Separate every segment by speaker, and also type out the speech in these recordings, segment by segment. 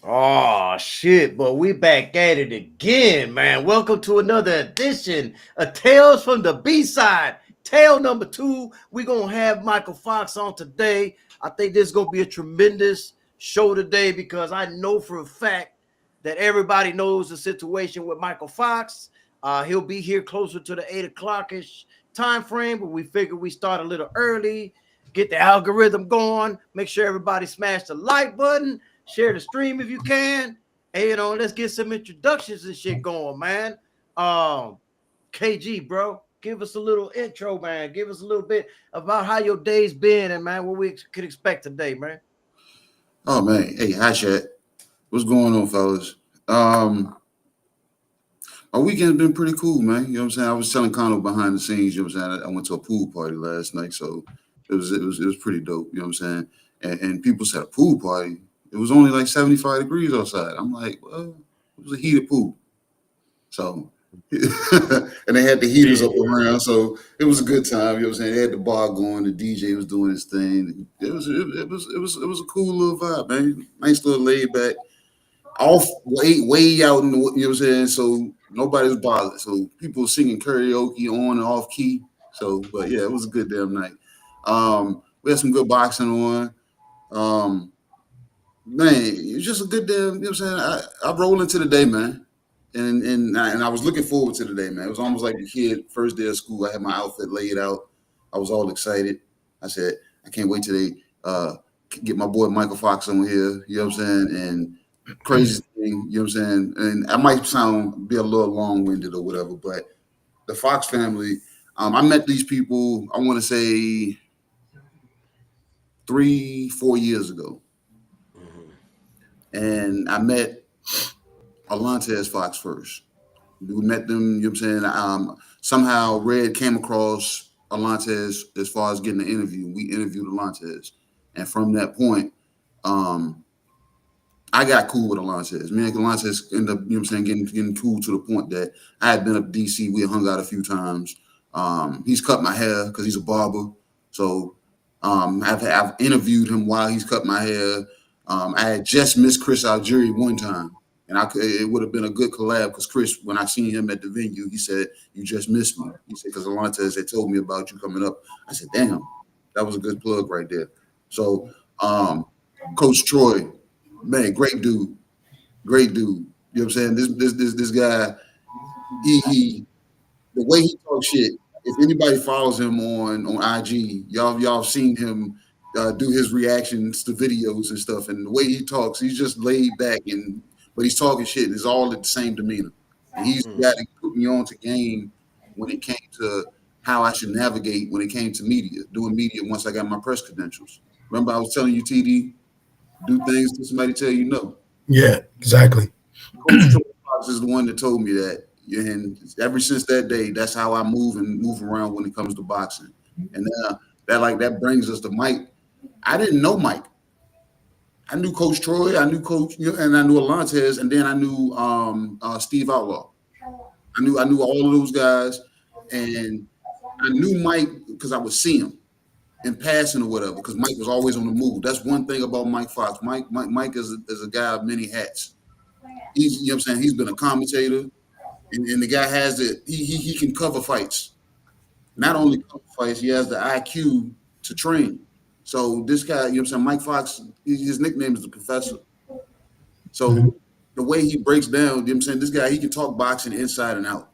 Speaker 1: Oh shit, but we back at it again, man. Welcome to another edition of Tales from the B-Side. Tale number 2. We're gonna have Mykal Fox on today. I think this is gonna be a tremendous show today because I know for a fact that everybody knows the situation with Mykal Fox. He'll be here closer to the 8 o'clock-ish time frame, but we figured we start a little early, get the algorithm going, make sure everybody smash the like button. Share the stream if you can. And, let's get some introductions and shit going, man. KG, bro, give us a little intro, man. Give us a little bit about how your day's been and, man, what we could expect today, man.
Speaker 2: Oh, man. Hey, hi, chat. What's going on, fellas? Our weekend's been pretty cool, man. You know what I'm saying? I was telling Connor behind the scenes, you know what I'm saying? I went to a pool party last night, so it was pretty dope, you know what I'm saying? And people said a pool party. It was only like 75 degrees outside. I'm like, well, it was a heated pool. So, and they had the heaters up around, so it was a good time. You know what I'm saying? They had the bar going, the DJ was doing his thing. It was a cool little vibe, man. Nice little laid back, off way out in the, you know what I'm saying? So nobody's bothered. So people singing karaoke on and off key. So, but yeah, it was a good damn night. We had some good boxing on. Man, it's just a good damn, you know what I'm saying? I roll into the day, man. And I was looking forward to the day, man. It was almost like a kid, first day of school. I had my outfit laid out. I was all excited. I said, I can't wait till they get my boy Mykal Fox on here, you know what I'm saying? And crazy thing, you know what I'm saying? And I might be a little long-winded or whatever, but the Fox family, I met these people, I want to say 3-4 years ago. And I met Alantez Fox first. We met them, you know what I'm saying? Somehow Red came across Alantez as far as getting an interview. We interviewed Alantez. And from that point, I got cool with Alantez. Me and Alantez ended up, you know what I'm saying, getting cool to the point that I had been up to DC. We had hung out a few times. He's cut my hair because he's a barber. So I've interviewed him while he's cut my hair. I had just missed Chris Algieri one time, and it would have been a good collab because Chris, when I seen him at the venue, he said, "You just missed me." He said, "Because Alantez had told me about you coming up." I said, "Damn, that was a good plug right there." So, Coach Troy, man, great dude. You know what I'm saying? This guy, he the way he talks shit. If anybody follows him on IG, y'all seen him do his reactions to videos and stuff, and the way he talks, he's just laid back, but he's talking shit. It's all at the same demeanor. And he's the guy that put me on to game when it came to how I should navigate when it came to doing media once I got my press credentials. Remember I was telling you, TD, do things till somebody tell you no.
Speaker 3: Yeah, exactly.
Speaker 2: Coach Fox is the one that told me that. And ever since that day, that's how I move around when it comes to boxing. And that brings us to Mike. I didn't know Mike. I knew Coach Troy, I knew Coach, and I knew Alantez, and then I knew Steve Outlaw. I knew all of those guys, and I knew Mike because I would see him in passing or whatever. Because Mike was always on the move. That's one thing about Mike Fox. Mike is a guy of many hats. He's, you know what I'm saying, he's been a commentator. and the guy has it. He can cover fights. Not only cover fights, he has the IQ to train. So this guy, you know what I'm saying, Mike Fox, his nickname is the Professor. So the way he breaks down, you know what I'm saying, this guy, he can talk boxing inside and out.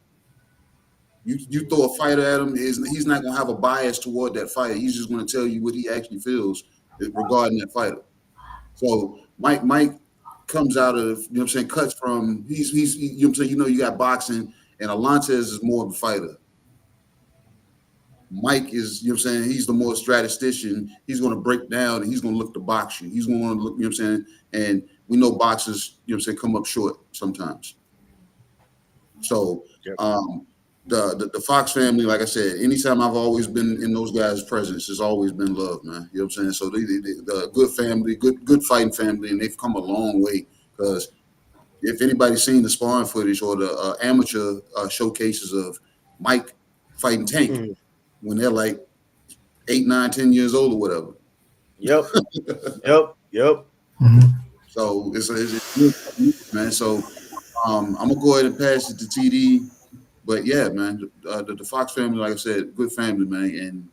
Speaker 2: You throw a fighter at him, he's not gonna have a bias toward that fighter. He's just gonna tell you what he actually feels regarding that fighter. So Mike comes out of, you know what I'm saying, cuts from he's you know what I'm saying, you got boxing, and Alontes is more of a fighter. Mike is, you know what I'm saying, he's the more statistician. He's going to break down and he's going to look to box you. He's going to look, you know what I'm saying, and we know boxers, you know what I'm saying, come up short sometimes. So the Fox family, like I said, anytime I've always been in those guys' presence, has always been love, man. You know what I'm saying? So the good family, good fighting family, and they've come a long way. Because if anybody's seen the sparring footage or the amateur showcases of Mike fighting Tank, when they're like 8, 9, 10 years old or whatever.
Speaker 1: Yep.
Speaker 2: So it's good, man. So I'm gonna go ahead and pass it to TD. But yeah, man, the Fox family, like I said, good family, man, and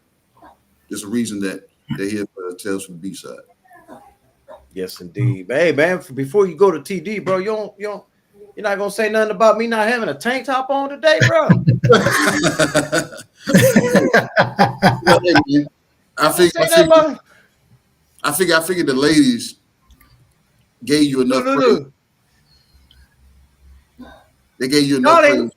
Speaker 2: there's a reason that they're here for Tales from the B-side.
Speaker 1: Yes, indeed. But hey, man, before you go to TD, bro, you're not gonna say nothing about me not having a tank top on today, bro.
Speaker 2: I figured the ladies gave you enough praise. They gave you enough praise.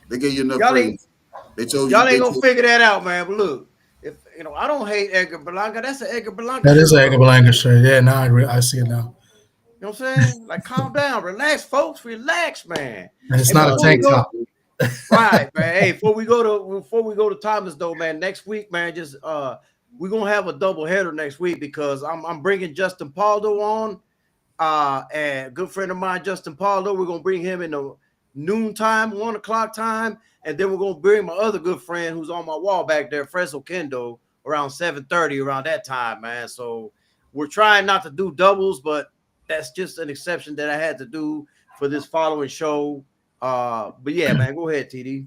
Speaker 2: They gave you enough praise. They told you
Speaker 1: y'all ain't gonna figure that out, man. But look, if I don't hate Edgar Berlanga. That's an Edgar Berlanga.
Speaker 3: That is an Edgar Berlanga shirt. Yeah, now I see it now.
Speaker 1: You know what I'm saying? Like, calm down, relax, folks, relax, man.
Speaker 3: And it's not a tank top.
Speaker 1: Right, man. Hey, before we go to Thomas though, man, next week, man, just we're gonna have a double header next week because I'm bringing Justin Paldo on, and a good friend of mine, Justin Paldo. We're gonna bring him in the noontime, 1 o'clock time, and then we're gonna bring my other good friend who's on my wall back there, Fresno Kendo, around 7:30, around that time, man. So we're trying not to do doubles, but that's just an exception that I had to do for this following show. But yeah, man, go ahead, TD.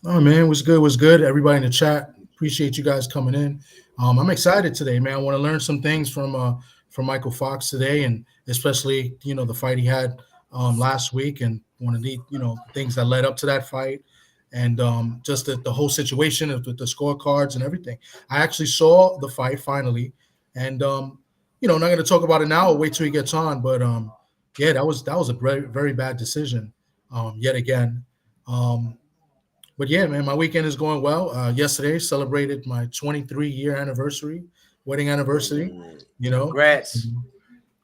Speaker 3: Oh man, it was good. Everybody in the chat, appreciate you guys coming in. I'm excited today, man. I want to learn some things from Mykal Fox today, and especially the fight he had last week, and one of the things that led up to that fight, and just the whole situation of the scorecards and everything. I actually saw the fight finally, and I'm not going to talk about it now. I'll wait till he gets on, but yeah, that was a very, very bad decision. Yet again. But yeah, man, my weekend is going well. Yesterday celebrated my 23-year wedding anniversary.
Speaker 1: Congrats.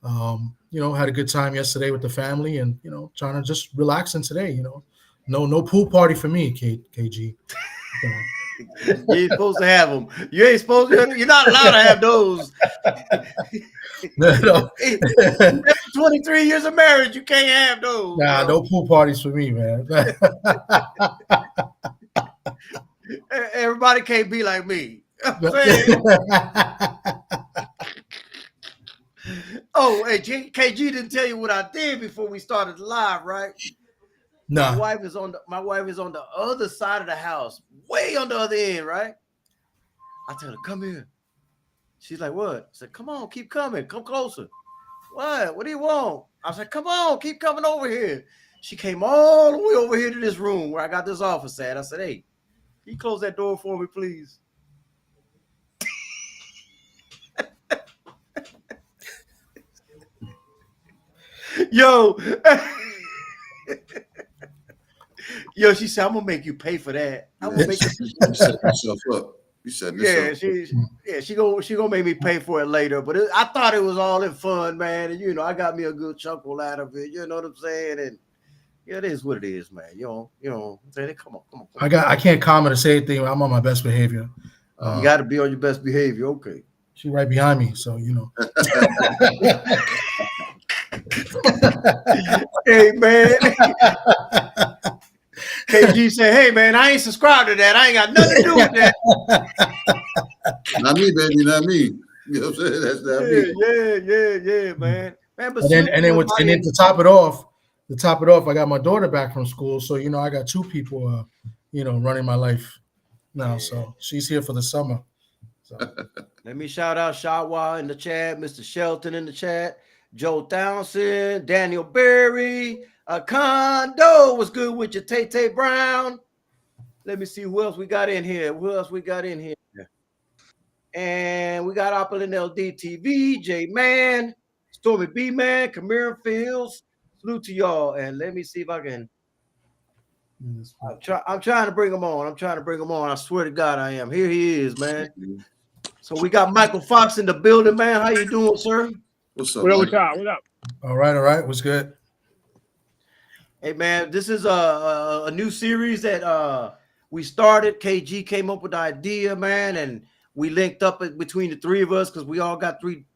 Speaker 3: Had a good time yesterday with the family, and trying to just relaxing today. No pool party for me, KG.
Speaker 1: You ain't supposed to have them. You're not allowed to have those.
Speaker 3: No.
Speaker 1: 23 years of marriage, you can't have those.
Speaker 3: Nah, no pool parties for me, man.
Speaker 1: Everybody can't be like me. Oh, hey, KG didn't tell you what I did before we started live, right?
Speaker 3: No.
Speaker 1: My wife is on the other side of the house, way on the other end, right? I tell her, come here. She's like, what? I said, come on, keep coming. Come closer. What? What do you want? I said, come on, keep coming over here. She came all the way over here to this room where I got this office at. I said, hey, can you close that door for me, please? Yo. Yo, she said, I'm going to make you pay for that. I'm going to make you
Speaker 2: set yourself up. You said this.
Speaker 1: She gonna make me pay for it later, but I thought it was all in fun, man. And I got me a good chuckle out of it. You know what I'm saying? And it is what it is, man. Come on.
Speaker 3: I can't comment or say anything. I'm on my best behavior.
Speaker 1: You got to be on your best behavior. Okay.
Speaker 3: She's right behind me, so
Speaker 1: Hey, man. KG said, hey, man, I ain't subscribed to that. I ain't got nothing to do with that.
Speaker 2: Not me, baby, not me. You know what I'm saying? That's not me.
Speaker 1: Yeah, man.
Speaker 3: And then to top it off, to top it off, I got my daughter back from school, so I got two people, running my life now.
Speaker 1: Yeah.
Speaker 3: So she's here for the summer. So
Speaker 1: Let me shout out Shawa in the chat, Mr. Shelton in the chat, Joe Townsend, Daniel Berry, Condo was good with your Tay Brown. Let me see who else we got in here. And we got Apple in LDTV, J Man, Stormy B Man, Camille Fields. Salute to y'all. And let me see if I can. I'm trying to bring him on. I swear to God, I am. Here he is, man. So we got Michael Fox in the building, man. How you doing, sir?
Speaker 2: What's up,
Speaker 4: What up,
Speaker 2: Mike?
Speaker 4: What up?
Speaker 3: All right. What's good?
Speaker 1: Hey, man, this is a new series that we started. KG came up with the idea, man, and we linked up between the three of us because we all got three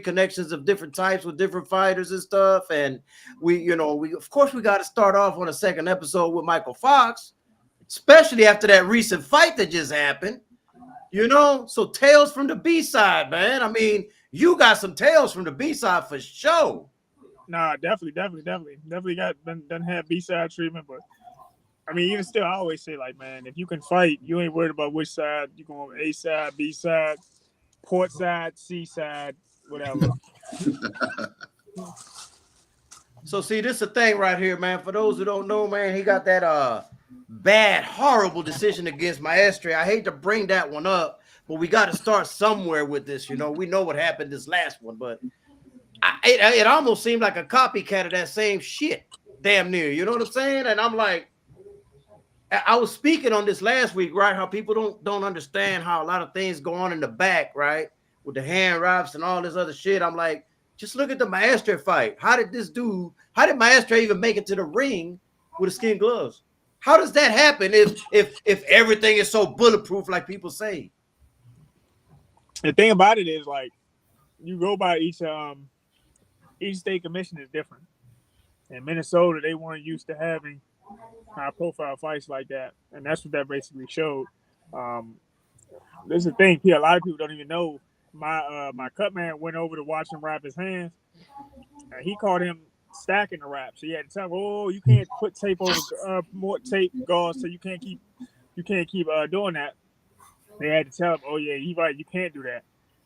Speaker 1: connections of different types with different fighters and stuff. And we of course we got to start off on a second episode with Michael Fox, especially after that recent fight that just happened. So tales from the B side, man. I mean, you got some tales from the B side for sure.
Speaker 4: Nah, definitely got done had B-side treatment, but I mean, even still, I always say, like, man, if you can fight, you ain't worried about which side. You going A side, B side, port side, C side, whatever.
Speaker 1: So see, this is the thing right here, man. For those who don't know, man, he got that bad, horrible decision against Maestre. I hate to bring that one up, but we got to start somewhere with this. We know what happened this last one, but it almost seemed like a copycat of that same shit, damn near. You know what I'm saying? And I'm like, I was speaking on this last week, right? How people don't understand how a lot of things go on in the back, right? With the hand wraps and all this other shit. I'm like, just look at the Maestre fight. How did Maestre even make it to the ring with the skin gloves? How does that happen if everything is so bulletproof like people say?
Speaker 4: The thing about it is, like, you go by each state commission is different. In Minnesota, they weren't used to having high-profile fights like that, and that's what that basically showed. This is the thing, a lot of people don't even know. My cut man went over to watch him wrap his hands, and he caught him stacking the wraps. So he had to tell him, "Oh, you can't put tape over more tape gauze, so you can't keep doing that." They had to tell him, "Oh yeah, he's right. You can't do that."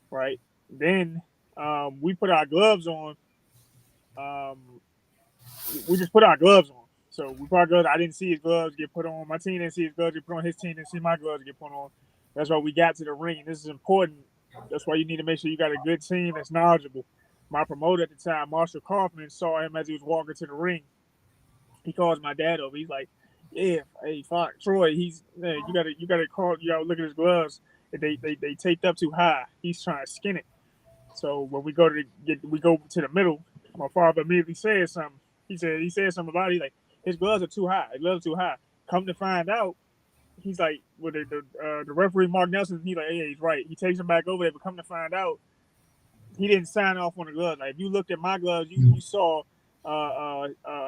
Speaker 4: Right? Then we put our gloves on. We just put our gloves on. So we put our gloves. I didn't see his gloves get put on. My team didn't see his gloves get put on. His team didn't see my gloves get put on. That's why we got to the ring. And this is important. That's why you need to make sure you got a good team that's knowledgeable. My promoter at the time, Marshall Kaufman, saw him as he was walking to the ring. He calls my dad over. He's like, "Yeah, hey, fuck, Troy. You gotta call. Look at his gloves. They taped up too high. He's trying to skin it." So when we go to the middle, my father immediately said something. He said something about it. He's like, his gloves are too high. His gloves are too high. Come to find out, he's like, with the referee Mark Nelson, he's like, "Hey, he's right." He takes him back over there, but come to find out, he didn't sign off on the gloves. Like, if you looked at my gloves, you saw a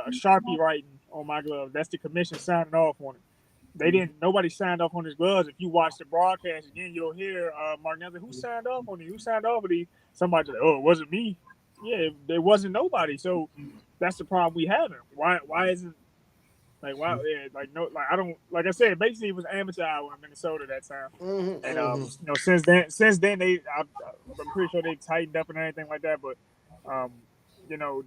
Speaker 4: Sharpie writing on my gloves. That's the commission signing off on it. Nobody signed off on his gloves. If you watch the broadcast again, you'll hear Mark Nelson, "Who signed off on it? Who signed off on these?" Somebody like, "Oh, it wasn't me." Yeah, there wasn't nobody. So that's the problem we having. Why isn't, like, why? Yeah, like, no, like, I don't, like I said, basically it was amateur hour in Minnesota that time.
Speaker 1: Mm-hmm,
Speaker 4: And since then I'm pretty sure they tightened up and anything like that. But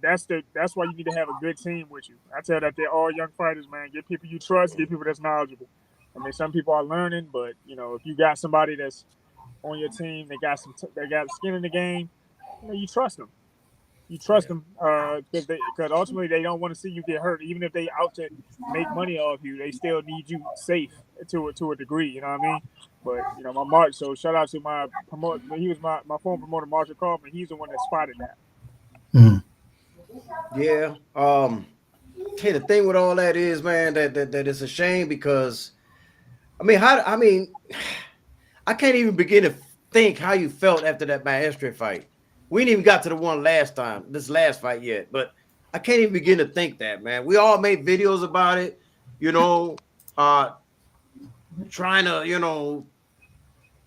Speaker 4: that's why you need to have a good team with you. I tell that they're all young fighters, man. Get people you trust, get people that's knowledgeable. I mean, some people are learning, but if you got somebody that's on your team, they got skin in the game, you trust them. You trust them because ultimately they don't want to see you get hurt. Even if they out to make money off you, they still need you safe to a degree. You know what I mean? But my March. So shout out to my promoter. He was my former promoter, Marshall Kaufman. He's the one that spotted that.
Speaker 1: Yeah. Hey, the thing with all that is, man, that it's a shame because, I can't even begin to think how you felt after that Maestre fight. We ain't even got to the one this last fight yet, but I can't even begin to think that, man. We all made videos about it, trying to,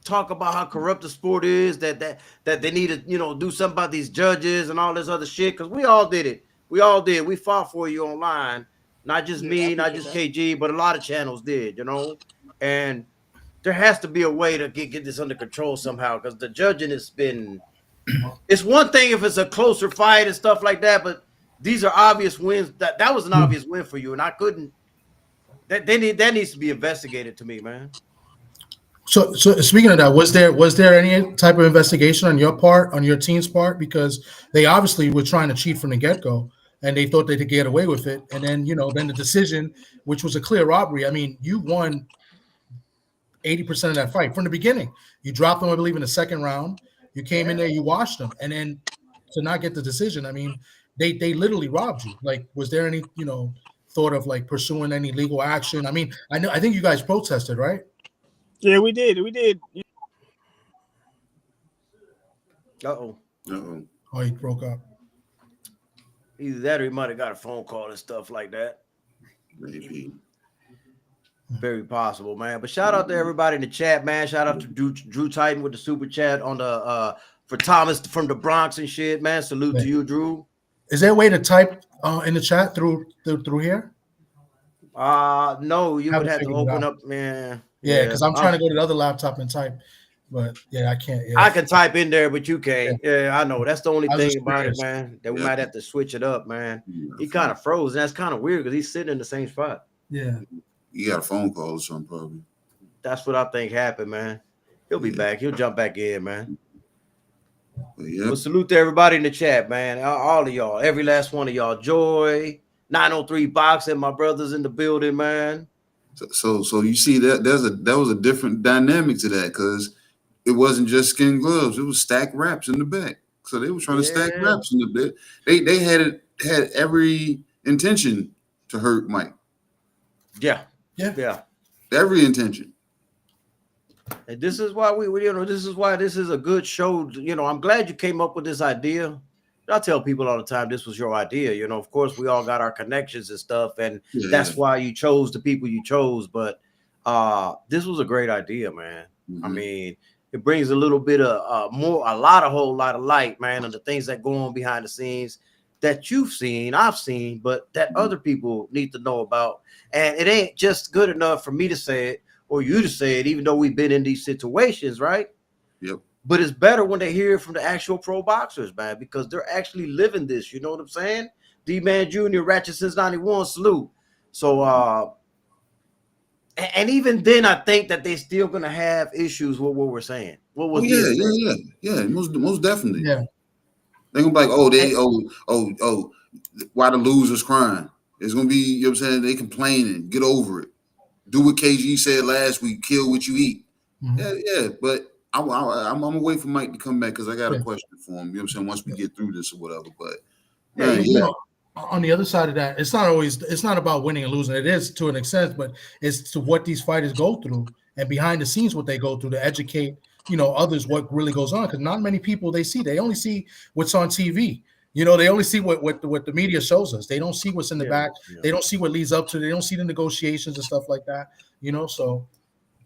Speaker 1: talk about how corrupt the sport is, that they need to, do something about these judges and all this other shit, because we all did it We all did. We fought for you online. Not just
Speaker 4: Yeah, I
Speaker 1: me, not
Speaker 4: appreciate
Speaker 1: just
Speaker 4: that.
Speaker 1: KG, but a lot of channels did, And there has to be a way to get this under control somehow, because the judging has been, it's one thing if it's a closer fight and stuff like that, but these are obvious wins. That was an obvious win for you, and I couldn't. That needs to be investigated to me, man.
Speaker 3: So speaking of that, was there any type of investigation on your part, on your team's part, because they obviously were trying to cheat from the get go, and they thought they could get away with it, and then then the decision, which was a clear robbery. I mean, you won 80% of that fight from the beginning. You dropped them, I believe, in the second round. You came in there, you washed them, and then to not get the decision, I mean, they literally robbed you. Like, was there any thought of like pursuing any legal action? I mean, I think you guys protested, right?
Speaker 4: Yeah, we did. We did.
Speaker 1: Uh-oh.
Speaker 2: Uh-oh.
Speaker 3: Oh, he broke up.
Speaker 1: Either that or he might have got a phone call and stuff like that.
Speaker 2: Maybe.
Speaker 1: Very possible, man. But shout out to everybody in the chat, man. Shout out to Drew Titan with the super chat on the for Thomas from the Bronx and shit, man. Salute to you, Drew.
Speaker 3: Is there a way to type in the chat through here?
Speaker 1: No, you would have to open up, man.
Speaker 3: Yeah, because I'm trying to go to the other laptop and type, but yeah, I can't. Yeah.
Speaker 1: I can type in there, but you can't. Yeah, I know. That's the only thing about it,
Speaker 3: curious.
Speaker 1: man. That we might have to switch it up, man. He kind of froze. And that's kind of weird because he's sitting in the same spot.
Speaker 3: Yeah.
Speaker 2: You got a phone call or something, probably.
Speaker 1: That's what I think happened, man. He'll be back. He'll jump back in, man. Well, salute to everybody in the chat, man. All of y'all, every last one of y'all. Joy, 903 Boxing, my brothers in the building, man.
Speaker 2: So you see that that was a different dynamic to that, because it wasn't just skin gloves; it was stacked wraps in the back. So they were trying to stack wraps in the back. They had every intention to hurt Mike.
Speaker 1: Yeah.
Speaker 2: Every intention.
Speaker 1: And this is why this is a good show. I'm glad you came up with this idea. I tell people all the time this was your idea. Of course, we all got our connections and stuff, and that's why you chose the people you chose. But this was a great idea, man. I mean, it brings a little bit of a whole lot of light, man, on the things that go on behind the scenes that you've seen, I've seen, but that other people need to know about. And it ain't just good enough for me to say it or you to say it, even though we've been in these situations, right?
Speaker 2: Yep.
Speaker 1: But it's better when they hear it from the actual pro boxers, man, because they're actually living this. You know what I'm saying? D-Man Jr., Ratchet since 91, salute. So, and even then, I think that they're still going to have issues with what we're saying. What was
Speaker 2: Yeah, most definitely.
Speaker 3: Yeah.
Speaker 2: They're going to be like, why the losers crying? It's going to be, you know what I'm saying, they complaining. Get over it. Do what KG said last week, kill what you eat. Yeah, but I'm gonna wait for Mike to come back because I got a question for him. You know what I'm saying? Once we get through this or whatever. But
Speaker 3: on the other side of that, it's not about winning and losing. It is to an extent, but it's to what these fighters go through and behind the scenes what they go through to educate others what really goes on. Because not many people they only see what's on TV. They only see what the media shows us. They don't see what's in the back. They don't see what leads up to. They don't see the negotiations and stuff like that. So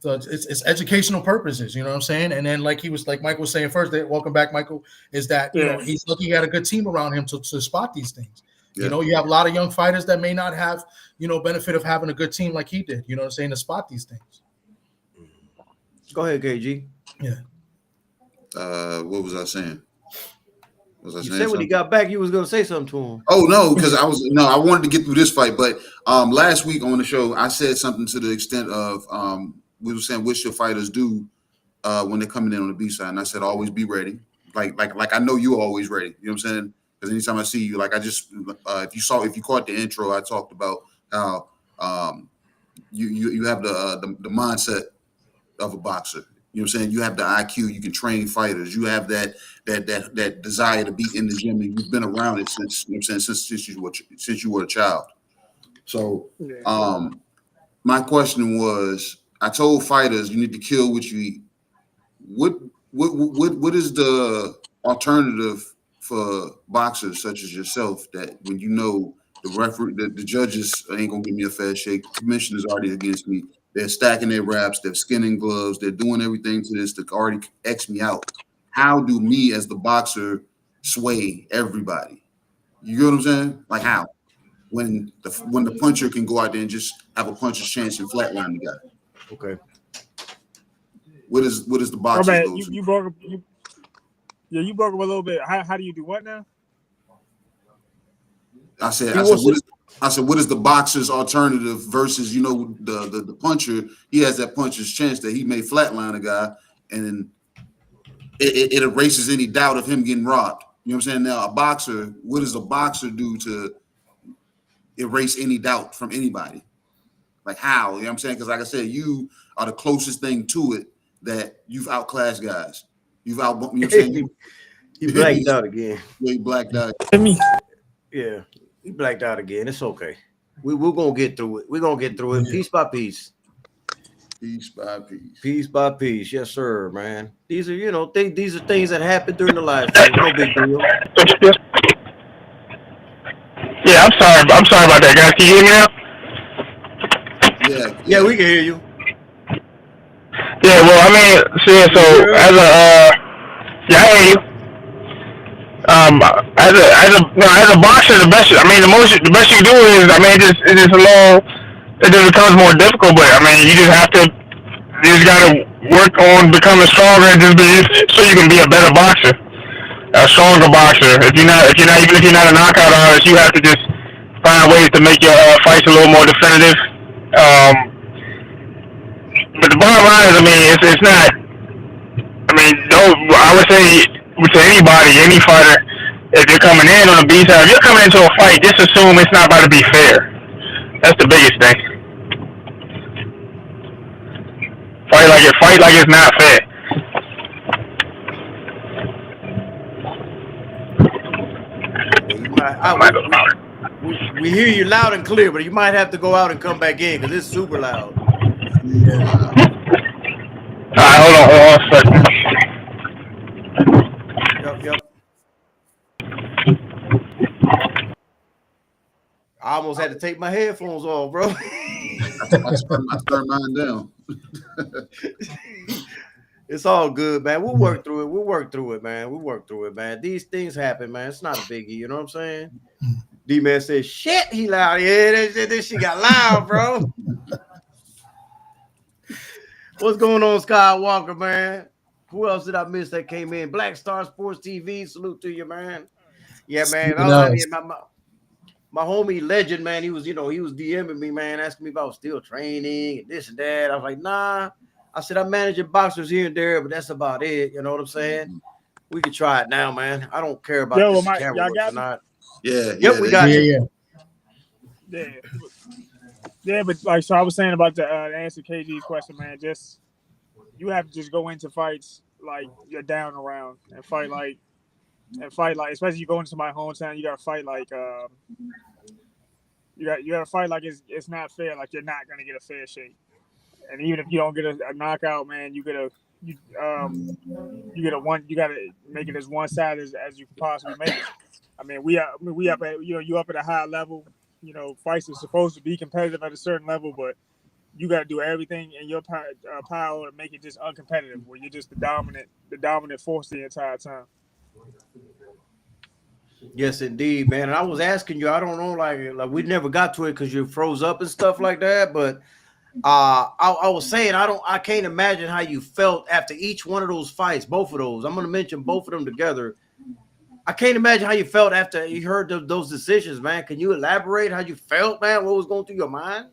Speaker 3: it's educational purposes. You know what I'm saying? And then like Michael was saying first, welcome back, Michael, is that he's lucky he had a good team around him to spot these things. You have a lot of young fighters that may not have benefit of having a good team like he did. You know what I'm saying, to spot these things.
Speaker 1: Go ahead, KG.
Speaker 3: Yeah.
Speaker 2: What was I saying?
Speaker 1: You said when he got back, you was gonna say something to him.
Speaker 2: Oh no, because I wanted to get through this fight, but last week on the show I said something to the extent of we were saying what should fighters do when they're coming in on the B side, and I said always be ready. Like I know you're always ready. You know what I'm saying? Because anytime I see you, like I just if you caught the intro, I talked about how you have the mindset of a boxer. You know what I'm saying? You have the IQ. You can train fighters. You have that desire to be in the gym, and you've been around it since since you were a child. So, my question was, I told fighters you need to kill what you eat. What is the alternative for boxers such as yourself that when the referee, the judges ain't gonna give me a fair shake, the commissioner's already against me. They're stacking their wraps, they're skinning gloves, they're doing everything to this to already X me out. How do me as the boxer sway everybody? You get what I'm saying? Like how? When the puncher can go out there and just have a puncher's chance and flatline the guy.
Speaker 1: Okay.
Speaker 2: What is the boxer's
Speaker 4: man,
Speaker 2: go-to?
Speaker 4: you broke up. You broke up a little bit. How do you do what now?
Speaker 2: I said, what is the boxer's alternative versus the puncher? He has that puncher's chance that he may flatline a guy, and then it erases any doubt of him getting robbed. You know what I'm saying? Now, a boxer, what does a boxer do to erase any doubt from anybody? Like how? You know what I'm saying? Because like I said, you are the closest thing to it that you've outclassed guys. You know what I'm saying?
Speaker 1: He blacked out again.
Speaker 2: Yeah, he blacked out.
Speaker 1: Yeah, he blacked out again. It's okay. We're gonna get through it. We're gonna get through it piece by piece.
Speaker 2: Piece by piece.
Speaker 1: Piece by piece. Yes, sir, man. These are, these are things that happen during the live stream. No big deal.
Speaker 5: Yeah, I'm sorry about that, guys. Can you hear me now?
Speaker 1: Yeah, we can hear you.
Speaker 5: Yeah, well, I mean, so as I hear you. As a boxer, the best you can do is, I mean, it just becomes more difficult. But I mean, you just gotta work on becoming stronger and so you can be a better boxer, a stronger boxer. If you're not a knockout artist, you have to just find ways to make your fights a little more definitive. But the bottom line is, I mean, it's not. I mean, I would say to anybody, any fighter, if you're coming in on a B-side, if you're coming into a fight, just assume it's not about to be fair. That's the biggest thing. Fight like it's not fair.
Speaker 1: We hear you loud and clear, but you might have to go out and come back in because it's super loud.
Speaker 5: All right, hold on a second.
Speaker 1: Yep. I almost had to take my headphones off, bro.
Speaker 2: I turned mine down.
Speaker 1: It's all good, man. We'll work through it, man. These things happen, man. It's not a biggie, you know what I'm saying? D-Man says, shit, he loud. Yeah, this shit got loud, bro. What's going on, Skywalker, man? Who else did I miss that came in? Black Star Sports TV, salute to you, man. Yeah, man. My homie Legend, man, he was DMing me, man, asking me if I was still training and this and that. I was like, nah. I said, I'm managing boxers here and there, but that's about it. You know what I'm saying? We can try it now, man. I don't care about this camera works or not.
Speaker 2: Yeah,
Speaker 1: we got you.
Speaker 4: Yeah, but so I was saying about to answer KG's question, man. Just you have to just go into fights like you're down around and fight like, especially you go into my hometown, you gotta fight like you gotta fight like it's not fair, like you're not gonna get a fair shake. And even if you don't get a knockout, man, you gotta make it as one side as you can possibly make it. I mean, we up at you up at a high level. Fights are supposed to be competitive at a certain level, but you got to do everything in your power to make it just uncompetitive, where you're just the dominant force the entire time.
Speaker 1: Yes, indeed, man. And I was asking you, I don't know, like we never got to it because you froze up and stuff like that, but I was saying I can't imagine how you felt after each one of those fights, both of those. I'm going to mention both of them together. I can't imagine how you felt after you heard those decisions, man. Can you elaborate how you felt, man? What was going through your mind?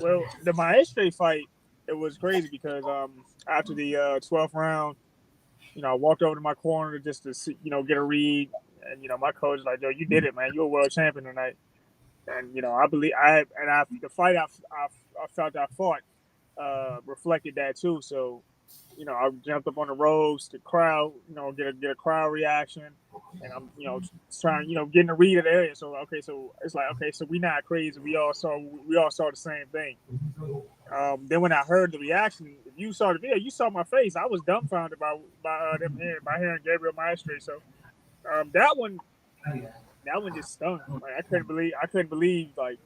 Speaker 4: Well, the Maestre fight, it was crazy because after the 12th round, I walked over to my corner just to see, get a read, and my coach was like, "Yo, you did it, man. You're a world champion tonight." And I believe the fight I felt I fought reflected that too. So. I jumped up on the ropes, the crowd, get a crowd reaction, and I'm, trying, getting a read of the area. So it's like, so we not crazy. We all saw the same thing. Then when I heard the reaction, if you saw the video, you saw my face. I was dumbfounded by hearing Gabriel Maestre. So that one just stung. Like I couldn't believe like.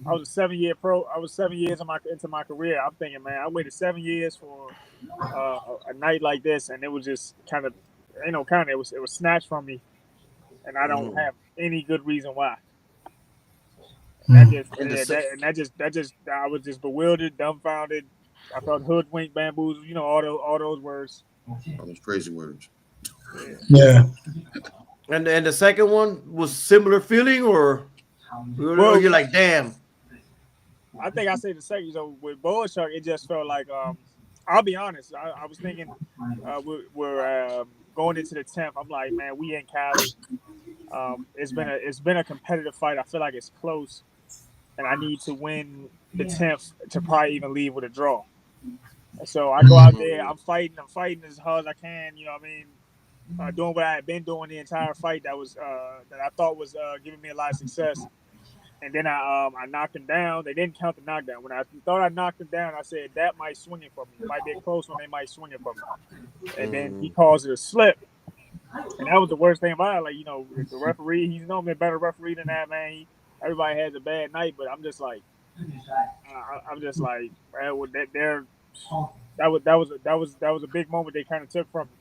Speaker 4: I was a 7-year pro. I was 7 years into my career. I'm thinking, man, I waited 7 years for a night like this, and it was just it was snatched from me. and I don't have any good reason why.
Speaker 3: Mm.
Speaker 4: That just I was just bewildered, dumbfounded. I felt hoodwinked, bamboozled, all those words.
Speaker 2: All those crazy words.
Speaker 3: Yeah.
Speaker 1: And the second one was similar feeling, or
Speaker 4: Well,
Speaker 1: you're like, damn.
Speaker 4: I think I say the second. So with Boa Shark, it just felt like I'll be honest. I was thinking we're going into the 10th. I'm like, man, we in Cali. It's been a competitive fight. I feel like it's close, and I need to win the 10th to probably even leave with a draw. And so I go out there. I'm fighting as hard as I can. You know what I mean? Doing what I had been doing the entire fight that I thought was giving me a lot of success. And then I knocked him down. They didn't count the knockdown. When I thought I knocked him down, I said that might swing it for me. It might be a close one. They might swing it for me. And then he calls it a slip. And that was the worst thing about it. Like, the referee, he's normally a better referee than that, man. Everybody has a bad night, but I'm just like, man, that was a big moment they kind of took from me.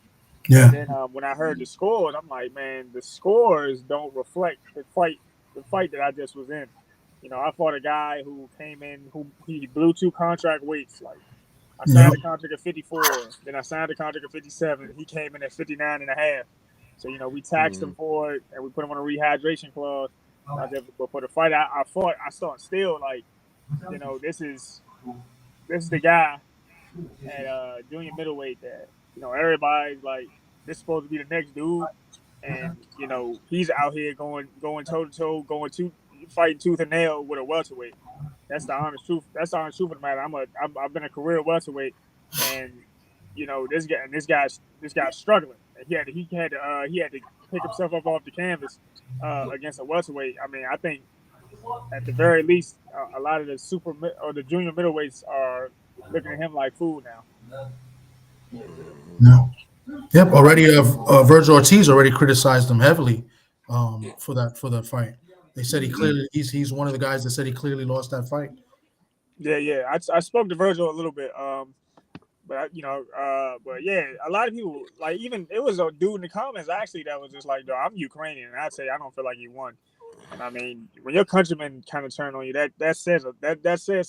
Speaker 3: Yeah.
Speaker 4: And then when I heard the scores, I'm like, man, the scores don't reflect the fight that I just was in. I fought a guy who came in who he blew 2 contract weights. Like, I signed a contract at 54, then I signed a contract at 57. He came in at 59 and a half. So, we taxed him for it, and we put him on a rehydration clause. But for the fight I fought, I thought still, like, this is the guy at junior middleweight that, everybody's like, this is supposed to be the next dude. And, he's out here going toe to toe, fighting tooth and nail with a welterweight. That's the honest truth. That's the honest truth of the matter. I've been a career welterweight, and this guy's struggling. He had to pick himself up off the canvas against a welterweight. I mean, I think at the very least, a lot of the junior middleweights are looking at him like food now.
Speaker 3: No. Yep. Already, Virgil Ortiz already criticized him heavily for the fight. They said he's one of the guys that said he clearly lost that fight.
Speaker 4: Yeah. I spoke to Virgil a little bit, but yeah, a lot of people, like, even it was a dude in the comments actually that was just like, "No, I'm Ukrainian," and I'd say I don't feel like he won. And I mean, when your countrymen kind of turn on you, that says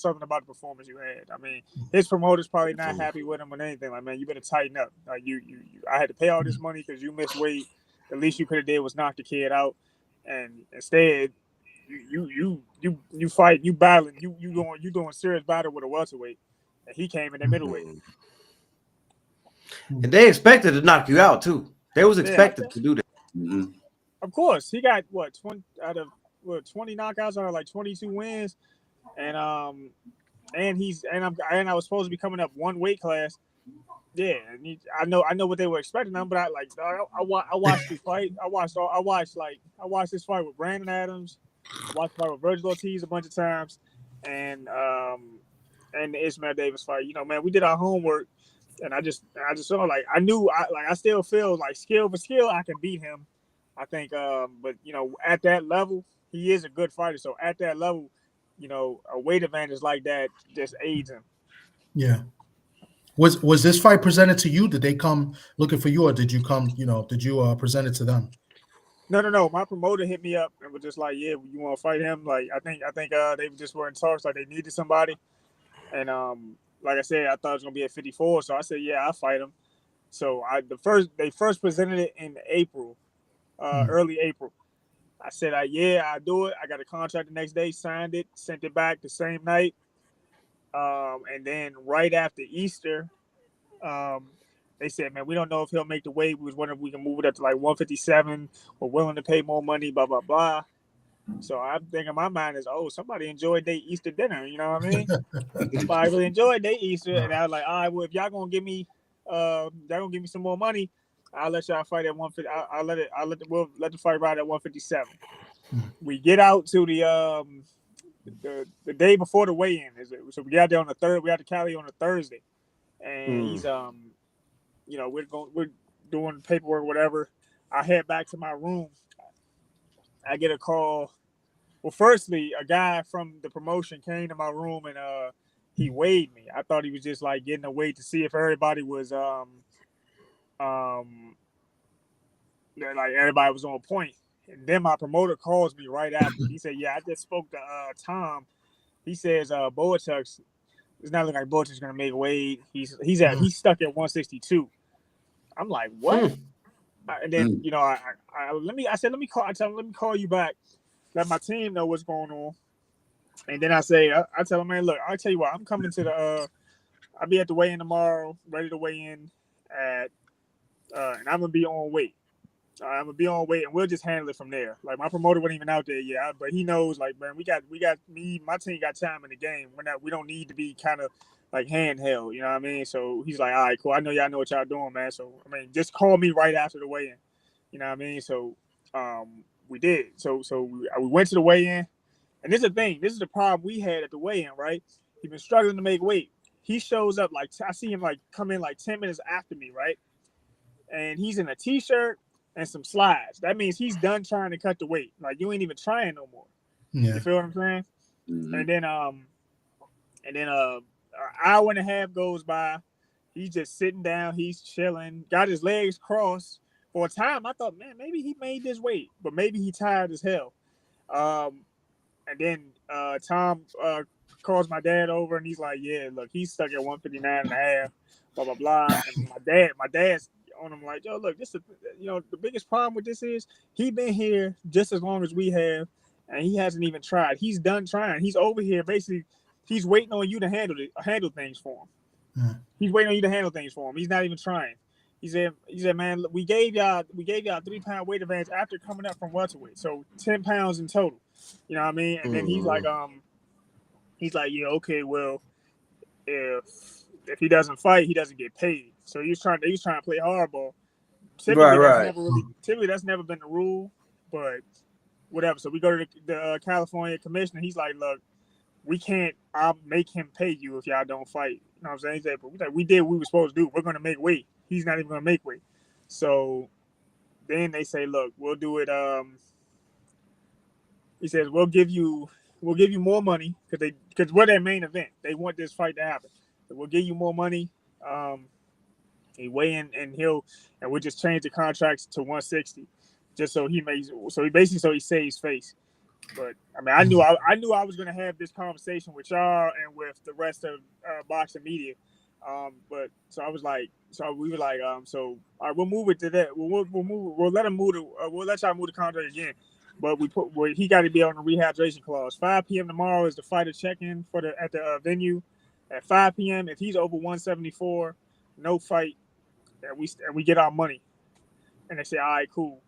Speaker 4: something about the performance you had. I mean, his promoter's probably not happy with him or anything. Like, man, you better tighten up. Like, I had to pay all this money because you missed weight. The least you could have did was knock the kid out, and instead, you fight, you battling, you doing serious battle with a welterweight, and he came in the middleweight.
Speaker 1: And they expected to knock you out too. They was expected to do that.
Speaker 2: Mm-hmm.
Speaker 4: Of course, he got 20 out of 20 knockouts or like 22 wins, and I was supposed to be coming up one weight class. Yeah, and I know what they were expecting him, but I watched this fight. I watched this fight with Brandon Adams. I watched the fight with Virgil Ortiz a bunch of times, and the Ishmael Davis fight. Man, we did our homework, and I just felt like I still feel like skill for skill I can beat him. I think, but at that level, he is a good fighter. So at that level, a weight advantage like that just aids him.
Speaker 3: Yeah. Was this fight presented to you? Did they come looking for you, or did you come? Did you present it to them?
Speaker 4: No. My promoter hit me up and was just like, "Yeah, you want to fight him?" Like, I think they just were in talks. Like, they needed somebody, and like I said, I thought it was gonna be at 54. So I said, "Yeah, I'll fight him." So they first presented it in April. Early April. I said, I do it. I got a contract the next day, signed it, sent it back the same night. And then right after Easter, they said, man, we don't know if he'll make the weight. We was wondering if we can move it up to like 157. We're willing to pay more money, blah, blah, blah. So I'm thinking my mind is, somebody enjoyed their Easter dinner. You know what I mean? Somebody really enjoyed their Easter. And I was like, all right, well, if y'all gonna give me some more money, I'll let y'all fight at 150. We'll let the fight ride at 157. We get out to the day before the weigh-in. So we got there on the third. We got to Cali on a Thursday, and he's we're doing paperwork, whatever. I head back to my room. I get a call. Well, firstly, a guy from the promotion came to my room and he weighed me. I thought he was just like getting a weight to see if everybody was like everybody was on point. And then my promoter calls me right after. He said, "Yeah, I just spoke to Tom. He says Boachuk's. It's not looking like Boachuk's gonna make weight. He's stuck at 162." I'm like, "What?" And then I said, "Let me call you back. Let my team know what's going on." And then I tell him, "Man, look, I'll tell you what. I'm coming to the. I'll be at the weigh-in tomorrow, ready to weigh in at, and I'm gonna be on weight. I'm gonna be on weight, and we'll just handle it from there. Like my promoter wasn't even out there yet, but he knows. Like, man, we got me. My team got time in the game. We don't need to be kind of like handheld. You know what I mean? So he's like, all right, cool. I know y'all know what y'all doing, man. So I mean, just call me right after the weigh-in. You know what I mean? So we did. So we went to the weigh-in, and this is the thing. This is the problem we had at the weigh-in, right? He's been struggling to make weight. He shows up like I see him like come in like 10 minutes after me, right? And he's in a t-shirt and some slides. That means he's done trying to cut the weight. Like you ain't even trying no more.
Speaker 3: Yeah.
Speaker 4: You feel what I'm saying?
Speaker 2: Mm-hmm.
Speaker 4: And then an hour and a half goes by. He's just sitting down. He's chilling. Got his legs crossed. For a time, I thought, man, maybe he made this weight, but maybe he tired as hell. And then Tom calls my dad over, and he's like, yeah, look, he's stuck at 159 and a half, blah, blah, blah. And my dad's on him like, yo, look, this is, the biggest problem with this is he been here just as long as we have, and he hasn't even tried. He's done trying. He's over here basically. He's waiting on you to handle things for him.
Speaker 3: Yeah.
Speaker 4: He's waiting on you to handle things for him. He's not even trying. He said, man, we gave y'all a 3-pound weight advantage after coming up from welterweight, so 10 pounds in total. You know what I mean? And then he's like, yeah, okay, well, if he doesn't fight, he doesn't get paid. So he's trying to play hardball. Typically, that's never been the rule, but whatever. So we go to the California commissioner. He's like, look, we can't make him pay you if y'all don't fight. You know what I'm saying? He said, but we did what we were supposed to do. We're going to make weight. He's not even going to make weight. So then they say, look, we'll do it. He says, we'll give you more money because we're their main event. They want this fight to happen. So we'll give you more money. He weigh in and we'll just change the contracts to 160 just so he saves face. But I mean, I knew I was going to have this conversation with y'all and with the rest of boxing media. But so I was like, we were like, so all right, we'll move it to that. We'll let him move we'll let y'all move the contract again. But he got to be on the rehydration clause. 5 p.m. tomorrow is the fighter check-in at the venue. At 5 p.m., if he's over 174, no fight, and we get our money. And they say, all right, cool.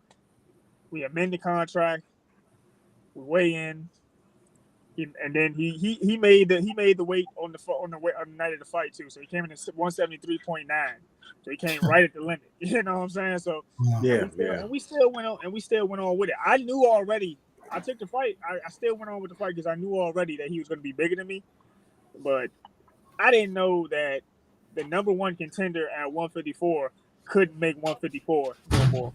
Speaker 4: We amend the contract. We weigh in, and then he made the weight on the night of the fight too. So he came in at 173.9. So he came right at the limit. You know what I'm saying? So and we still went on with it. I knew already. I took the fight. I still went on with the fight because I knew already that he was going to be bigger than me. But I didn't know that the number one contender at 154 couldn't make 154 no more.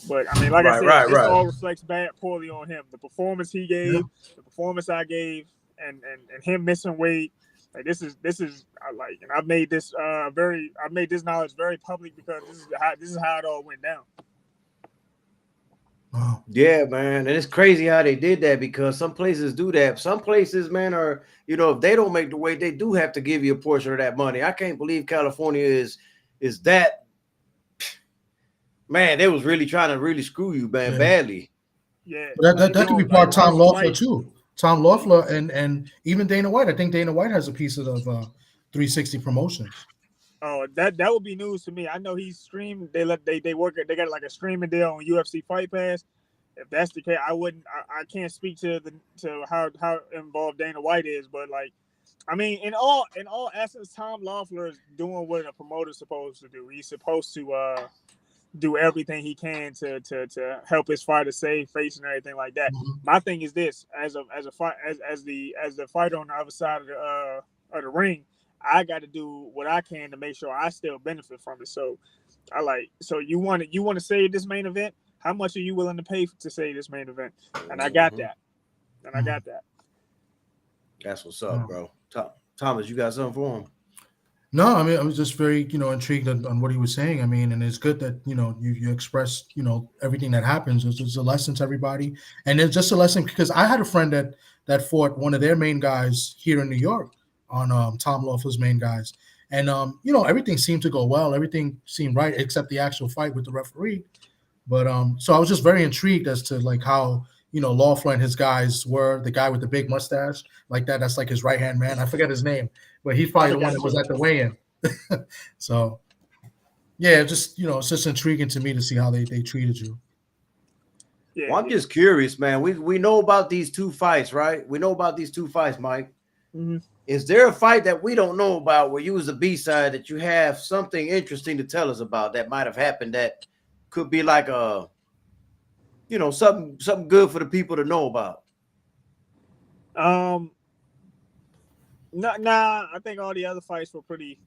Speaker 4: But I mean, like I said, this all reflects poorly on him. The performance he gave, the performance I gave, and him missing weight. Like this is like, and I've made this knowledge very public because this is how it all went down.
Speaker 3: Wow.
Speaker 1: Yeah, man, and it's crazy how they did that because some places do that. Some places, man, are if they don't make the weight, they do have to give you a portion of that money. I can't believe California is that. Man, they was really trying to really screw you, man, badly.
Speaker 4: Yeah,
Speaker 3: that could be part of Tom Loeffler too. Tom Loeffler and even Dana White. I think Dana White has a piece of 360 Promotions.
Speaker 4: Oh, that would be news to me. I know he's streamed. They work. They got like a streaming deal on UFC Fight Pass. If that's the case, I can't speak to how involved Dana White is, but like, I mean, in all essence, Tom Loeffler is doing what a promoter's supposed to do. He's supposed to do everything he can to help his fighter save face and everything like that. Mm-hmm. My thing is this: as the fighter on the other side of the ring, I got to do what I can to make sure I still benefit from it. So, you want to save this main event? How much are you willing to pay to save this main event? And I got that. And I got that.
Speaker 1: That's what's up, bro. Thomas, you got something for him?
Speaker 3: No, I mean, I was just very, intrigued on what he was saying. I mean, and it's good that, you express, everything that happens. It's a lesson to everybody. And it's just a lesson because I had a friend that fought one of their main guys here in New York on Tom Lawler's main guys. And, everything seemed to go well. Everything seemed right except the actual fight with the referee. But so I was just very intrigued as to like how, Lawler and his guys were. The guy with the big mustache, like that, that's like his right hand man. I forget his name, but he's
Speaker 4: I
Speaker 3: probably the one
Speaker 4: forgot
Speaker 3: that was
Speaker 4: too.
Speaker 3: at the weigh-in. So yeah, just it's just intriguing to me to see how they treated you.
Speaker 4: Yeah,
Speaker 1: Well, I'm just curious, man. We know about these two fights, right? We know about these two fights, Mike.
Speaker 4: Mm-hmm.
Speaker 1: Is there a fight that we don't know about where you was the B-side that you have something interesting to tell us about that might have happened that could be like a, something good for the people to know about?
Speaker 4: Nah. I think all the other fights were pretty.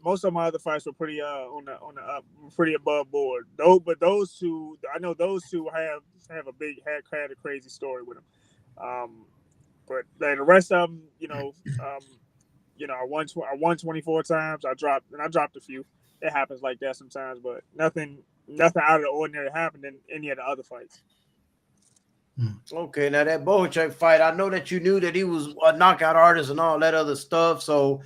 Speaker 4: Most of my other fights were pretty on the up, pretty above board. But those two, I know those two have had a crazy story with them. But like, the rest of them, I won 24 times. I dropped a few. It happens like that sometimes, but nothing out of the ordinary happened in any of the other fights.
Speaker 1: Okay, now that Bohachek fight, I know that you knew that he was a knockout artist and all that other stuff. So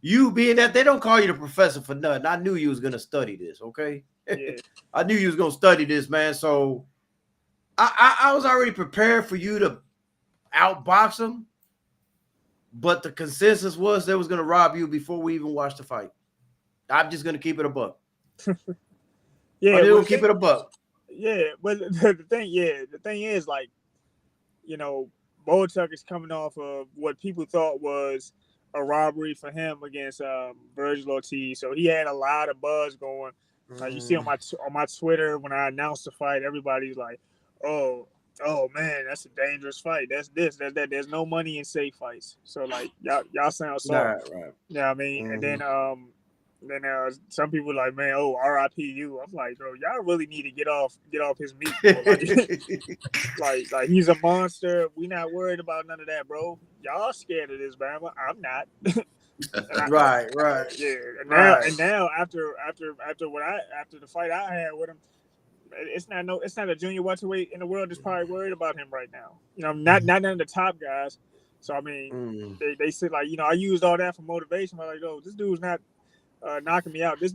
Speaker 1: you being that they don't call you the professor for nothing, I knew you was gonna study this. Okay,
Speaker 4: Yeah.
Speaker 1: I knew you was gonna study this, man. So I was already prepared for you to outbox him, but the consensus was they was gonna rob you before we even watched the fight. I'm just gonna keep it a buck.
Speaker 4: Yeah,
Speaker 1: I'm just gonna keep it a buck.
Speaker 4: Yeah, but the thing is, like, Bohachek is coming off of what people thought was a robbery for him against Virgil Ortiz, so he had a lot of buzz going. Like, you see on my Twitter when I announced the fight, everybody's like, "Oh, man, that's a dangerous fight. That's this, that's that. There's no money in safe fights." So like y'all sound soft.
Speaker 1: Right.
Speaker 4: You know what I mean? And then some people like, man, oh, R.I.P. you. I'm like, bro, y'all really need to get off his meat, bro. Like he's a monster. We not worried about none of that, bro. Y'all scared of this, man. I'm not.
Speaker 1: Right.
Speaker 4: Yeah. And now after the fight I had with him, it's not a junior welterweight in the world that's probably worried about him right now. Not none of the top guys. So I mean, they said, like, I used all that for motivation. I'm like, oh, this dude's not knocking me out. I'm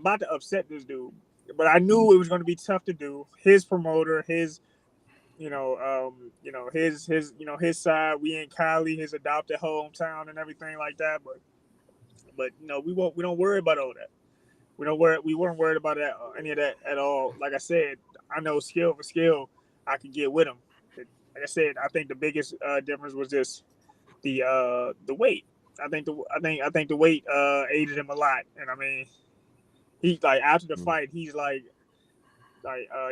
Speaker 4: about to upset this dude. But I knew it was going to be tough to do. His promoter, his his side. We in Cali, his adopted hometown, and everything like that. But we don't worry about all that. We weren't worried about that, any of that at all. Like I said, I know skill for skill, I could get with him. Like I said, I think the biggest difference was just the weight. I think the weight aided him a lot. And I mean, he, like, after the fight, he's like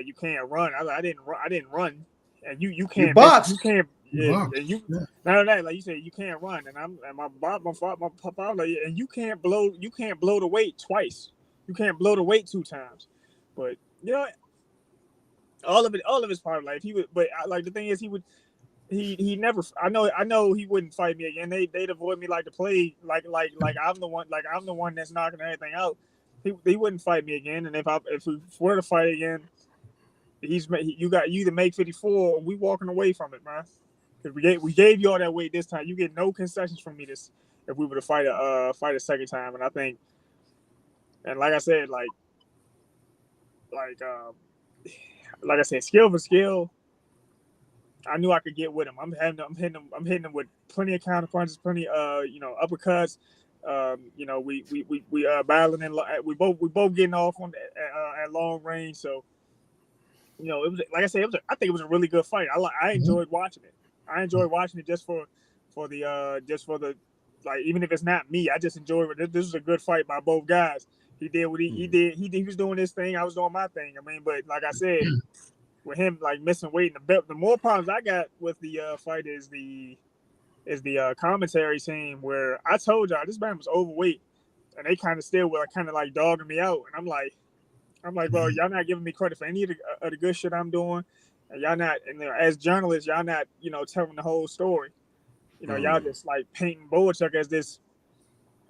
Speaker 4: you can't run. I didn't run, and you can't
Speaker 1: boxed.
Speaker 4: you can't
Speaker 3: boxed.
Speaker 4: and you
Speaker 3: Yeah.
Speaker 4: none of that. Like you said, you can't run, and my papa, like, and you can't blow the weight twice. You can't blow the weight 2 times. But all of it's part of life. He would, but like, the thing is, he never. I know he wouldn't fight me again. They'd avoid me like the plague. Like I'm the one that's knocking everything out. He wouldn't fight me again. And if we were to fight again, you either make 54 or we walking away from it, man. Because we gave you all that weight this time. You get no concessions from me if we were to fight a second time. And I think, and like I said, like I said, skill for skill, I knew I could get with him. I'm hitting him with plenty of counter punches, plenty uppercuts. We battling and we both getting off on at long range. So it was, like I said, I think it was a really good fight. I enjoyed watching it. I enjoyed watching it just for the, like, even if it's not me, I just enjoyed it. This was a good fight by both guys. He did what he did. He was doing his thing. I was doing my thing. I mean, but like I said, with him, like, missing weight, the more problems I got with the fight is the commentary team, where I told y'all this man was overweight, and they kind of still were kind of like dogging me out, and I'm like, bro, y'all not giving me credit for any of the good shit I'm doing, and y'all not, and as journalists, y'all not telling the whole story. Y'all just like painting Bohachek as this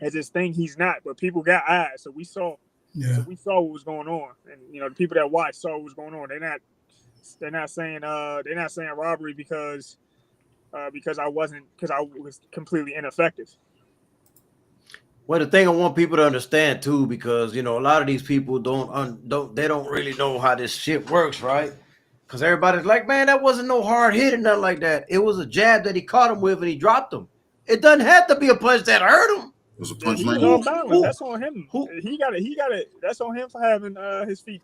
Speaker 4: as this thing he's not. But people got eyes, so we saw.
Speaker 3: Yeah.
Speaker 4: So we saw what was going on, and the people that watched saw what was going on. They're not saying robbery because I was completely ineffective.
Speaker 1: Well, the thing I want people to understand too, because a lot of these people don't really know how this shit works, right? Because everybody's like, man, that wasn't no hard hit or nothing like that. It was a jab that he caught him with and he dropped him. It doesn't have to be a punch that hurt him.
Speaker 2: It was a punch.
Speaker 4: He's off balance. That's on him. He got it. That's on him for having his feet.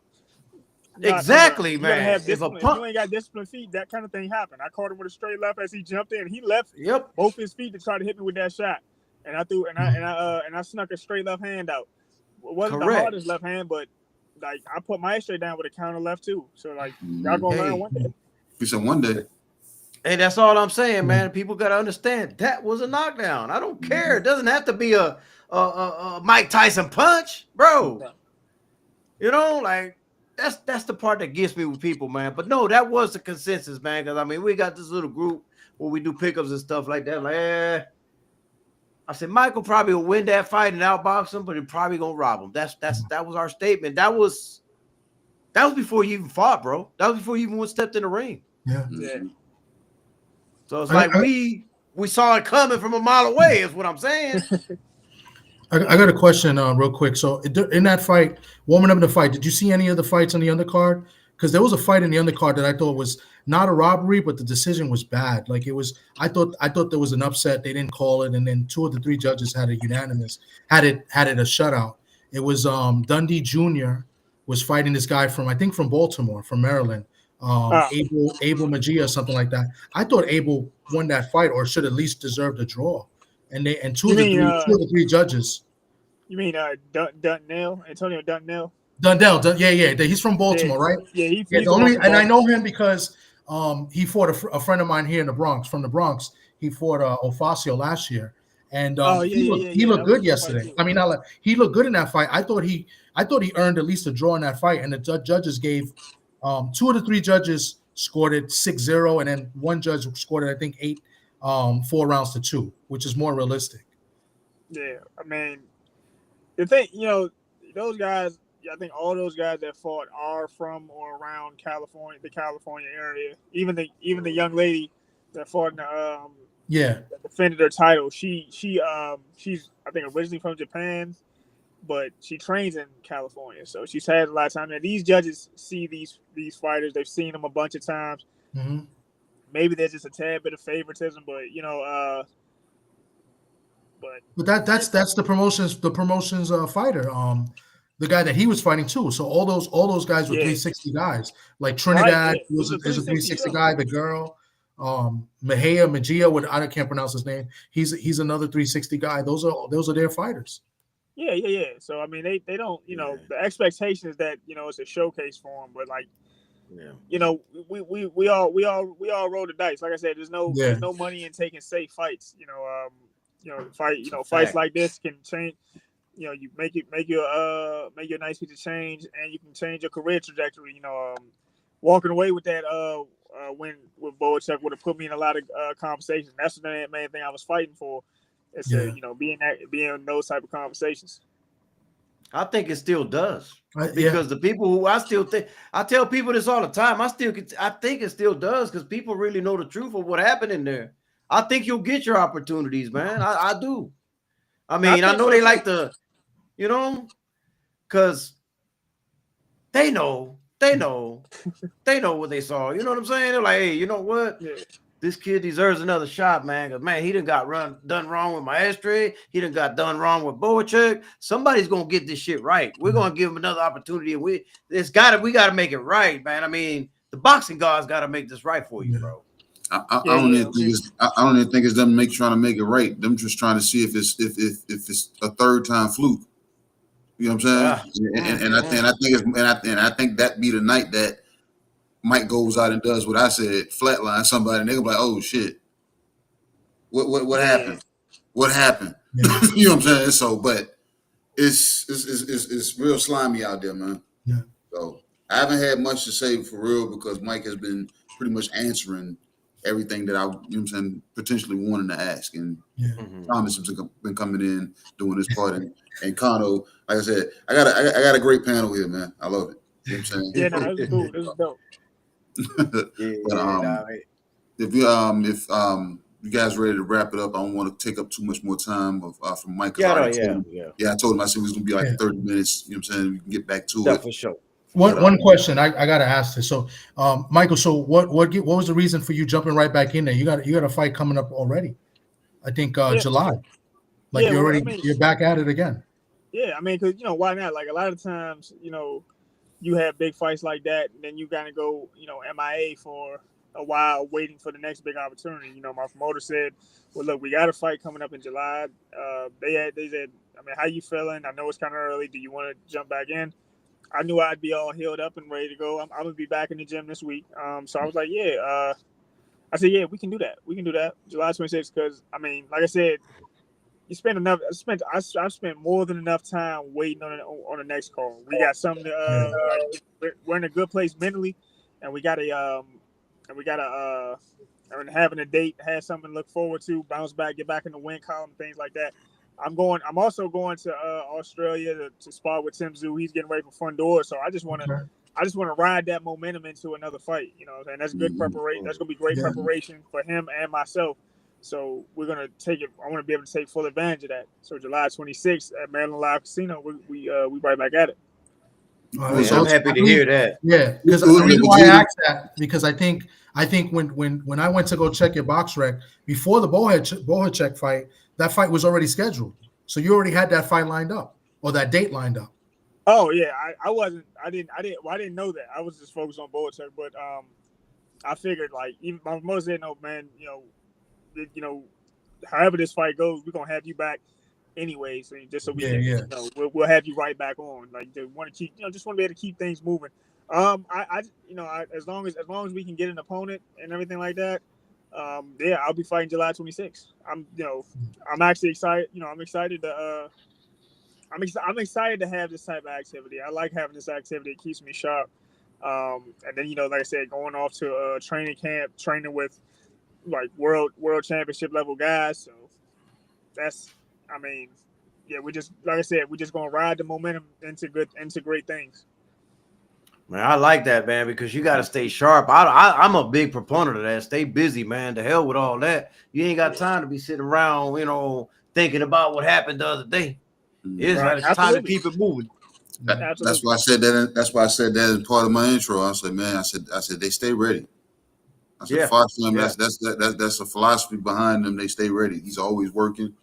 Speaker 1: Exactly,
Speaker 4: you
Speaker 1: man.
Speaker 4: Have if you ain't got disciplined feet, that kind of thing happened. I caught him with a straight left as he jumped in. He left both his feet to try to hit me with that shot, and I threw and I snuck a straight left hand out. It wasn't the hardest left hand, but like I put my straight down with a counter left too. So like y'all gonna learn one day.
Speaker 2: You said one day.
Speaker 1: Hey, that's all I'm saying, man. People gotta understand that was a knockdown. I don't care. It doesn't have to be a Mike Tyson punch, bro. Like that's the part that gets me with people, man. But no, that was the consensus, man. Because I mean, we got this little group where we do pickups and stuff like that. Like, I said Michael probably will win that fight and outbox him, but he probably gonna rob him. That was our statement. That was before he even fought, bro. That was before he even stepped in the ring.
Speaker 3: Yeah.
Speaker 1: So it's like we saw it coming from a mile away, is what I'm saying.
Speaker 3: I got a question real quick. So in that fight, warming up in the fight, did you see any of the fights on the undercard? Because there was a fight in the undercard that I thought was not a robbery, but the decision was bad. Like it was, I thought there was an upset. They didn't call it, and then 2 of the 3 judges had it unanimous, had it a shutout. It was Dundee Jr. was fighting this guy from Baltimore, from Maryland. Abel Magia, something like that. I thought Abel won that fight, or should at least deserve a draw. And 2 of the 3 judges. You mean
Speaker 4: Antonio Duntnell?
Speaker 3: Dundell, yeah. He's from Baltimore, right?
Speaker 4: Yeah, he's
Speaker 3: and I know him because he fought a friend of mine here in the Bronx. From the Bronx, he fought Ofacio last year, and he looked good yesterday. I mean, he looked good in that fight. I thought he earned at least a draw in that fight, and the judges gave 2 of the 3 judges scored it 6-0, and then 1 judge scored it, I think 4 rounds to 2, which is more realistic.
Speaker 4: Yeah, I mean, the thing, those guys. I think all those guys that fought are from or around California, the California area. Even the young lady that fought in that defended her title. She's I think originally from Japan, but she trains in California, so she's had a lot of time. Now these judges see these fighters; they've seen them a bunch of times.
Speaker 3: Mm-hmm.
Speaker 4: Maybe there's just a tad bit of favoritism, but
Speaker 3: that's the promotion's fighter. The guy that he was fighting too. So all those guys were 360 guys. Like Trinidad is a 360 guy. The girl, Magia, I can't pronounce his name. He's another 360 guy. Those are their fighters.
Speaker 4: Yeah. So I mean, they don't. The expectation is that it's a showcase for them, but like. Yeah. We all roll the dice. Like I said, there's no money in taking safe fights. Fights like this can change. You make your nice piece of change, and you can change your career trajectory. Walking away with that win with Boacek would have put me in a lot of conversations. That's the main thing I was fighting for. Is to being in those type of conversations.
Speaker 1: I think it still does because the people who I tell people this all the time. I think it still does because people really know the truth of what happened in there. I think you'll get your opportunities, man. I do. I mean, I know they like to. Because they know what they saw. You know what I'm saying? They're like, hey, you know what? Yeah. This kid deserves another shot, man. Because, man, he done got done wrong with Maestre. He done got done wrong with Boacek. Somebody's going to get this shit right. We're going to give him another opportunity. And we got to make it right, man. I mean, the boxing gods got to make this right for you, bro.
Speaker 2: I don't even think it's them trying to make it right. Them just trying to see if it's a third time fluke. You know what I'm saying? I think that be the night that Mike goes out and does what I said, flatline somebody, and they go like, "Oh shit, what happened? What happened?"
Speaker 3: Yeah.
Speaker 2: You know what I'm saying? So, but it's real slimy out there, man.
Speaker 3: Yeah.
Speaker 2: So I haven't had much to say for real because Mike has been pretty much answering everything that I, you know what I'm saying, potentially wanting to ask. And Thomas has been coming in doing this part, and Kano, like I said, I got a great panel here, man. I love it. You know what I'm saying?
Speaker 4: Yeah, no, this is cool. This is dope.
Speaker 2: But if you guys ready to wrap it up, I don't want to take up too much more time from Mike. I told him I said it was gonna be like 30 minutes. You know what I'm saying? We can get back to it.
Speaker 1: For sure.
Speaker 3: One question I gotta ask this. So, Michael, so what was the reason for you jumping right back in there? You got a fight coming up already. I think July. Like you're back at it again.
Speaker 4: Yeah, I mean, because why not? Like a lot of times, you have big fights like that, and then you gotta go, MIA for a while, waiting for the next big opportunity. My promoter said, "Well, look, we got a fight coming up in July." They said, "I mean, how you feeling? I know it's kind of early. Do you want to jump back in?" I knew I'd be all healed up and ready to go. I'm gonna be back in the gym this week. So I was like, yeah. I said, yeah, we can do that. We can do that. July 26th, because I mean, like I said, I spent more than enough time waiting on the next call. We got something to we're in a good place mentally, and we got having a date, have something to look forward to, bounce back, get back in the win column, things like that. I'm also going to Australia to spar with Tim Zoo. He's getting ready for Fun Doors, so I just want to ride that momentum into another fight. And that's good preparation. That's gonna be great preparation for him and myself. So we're gonna take it. I want to be able to take full advantage of that. So July 26th at Maryland Live Casino, we right back at it.
Speaker 1: I'm happy to hear that.
Speaker 3: Yeah, because the reason why I asked that, because I think when I went to go check your box rec before the Bowhead check fight, that fight was already scheduled. So you already had that fight lined up or that date lined up.
Speaker 4: Oh yeah, I didn't know that. I was just focused on Bowhead check, but I figured like even my promoter said, no man, however this fight goes, we're gonna have you back anyway. So just so we can, we'll have you right back on. Like they want to keep, just want to be able to keep things moving. As long as we can get an opponent and everything like that, I'll be fighting July 26th. I'm actually excited. I'm excited to. I'm excited to have this type of activity. I like having this activity. It keeps me sharp. And then like I said, going off to training camp, training with like world championship level guys. So that's, we just, like I said, we're just gonna ride the momentum into great things.
Speaker 1: Man, I like that, man, because you got to stay sharp. I'm a big proponent of that. Stay busy, man. To hell with all that. You ain't got time to be sitting around, thinking about what happened the other day. It's time to keep it moving.
Speaker 2: That's why I said that. That's why I said that as part of my intro. I said, man, I said they stay ready. I said, Fox them. That's a philosophy behind them. They stay ready. He's always working.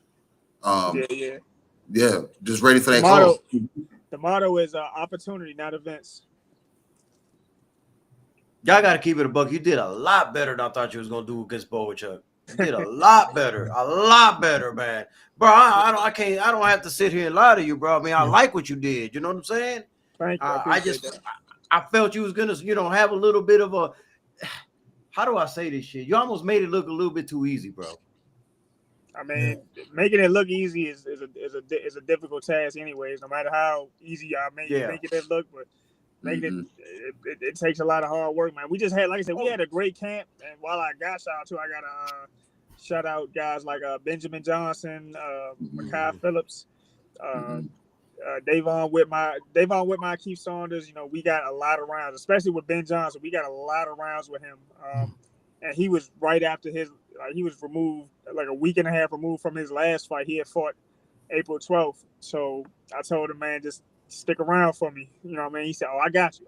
Speaker 2: Just ready for that call.
Speaker 4: The motto is opportunity, not events.
Speaker 1: Y'all got to keep it a buck. You did a lot better than I thought you was gonna do against Bowichuk. You did a lot better, man. Bro, I don't have to sit here and lie to you, bro. I mean, I like what you did. You know what I'm saying?
Speaker 4: Thank you.
Speaker 1: I felt you was gonna, have a little bit of a. How do I say this shit? You almost made it look a little bit too easy, bro.
Speaker 4: I mean, making it look easy is a difficult task, anyways. No matter how easy I make it look, but making it takes a lot of hard work, man. We just had, like I said, we had a great camp, and while I got shout out to, I gotta shout out guys like Benjamin Johnson, Mykal Phillips, Davon Whitmire, Keith Saunders. We got a lot of rounds, especially with Ben Johnson. We got a lot of rounds with him, and he was right after he was removed, like a week and a half removed from his last fight. He had fought April 12th. So I told him, man, just stick around for me. You know what I mean? He said, oh, I got you.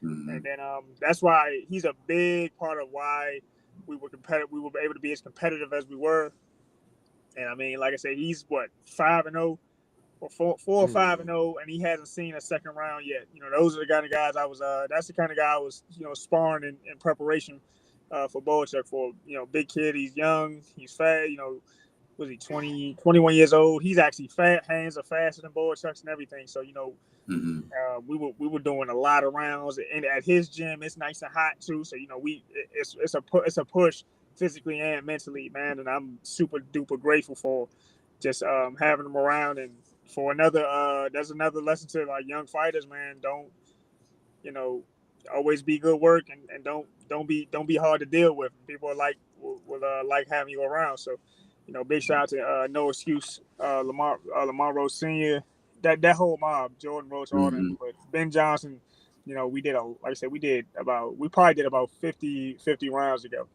Speaker 4: And then that's why he's a big part of why we were competitive. We were able to be as competitive as we were. And I mean, like I said, he's 5-0 or 4 or 5-0, and he hasn't seen a second round yet. Those are the kind of guys I was. That's the kind of guy I was, sparring in preparation for Bowichuk for. Big kid. He's young. He's fat. Was he 20, 21 years old? He's actually fat. Hands are faster than Bowichuk's and everything. So we were doing a lot of rounds, and at his gym, it's nice and hot too. So it's a push physically and mentally, man. And I'm super duper grateful for just having him around. And for another, that's another lesson to like young fighters, man. Don't always be good work and don't be hard to deal with. People will like having you around. So, big shout out to No Excuse, Lamar Rose Senior, that whole mob, Jordan Rose, all them, but Ben Johnson. We did like I said, we probably did about 50 rounds ago,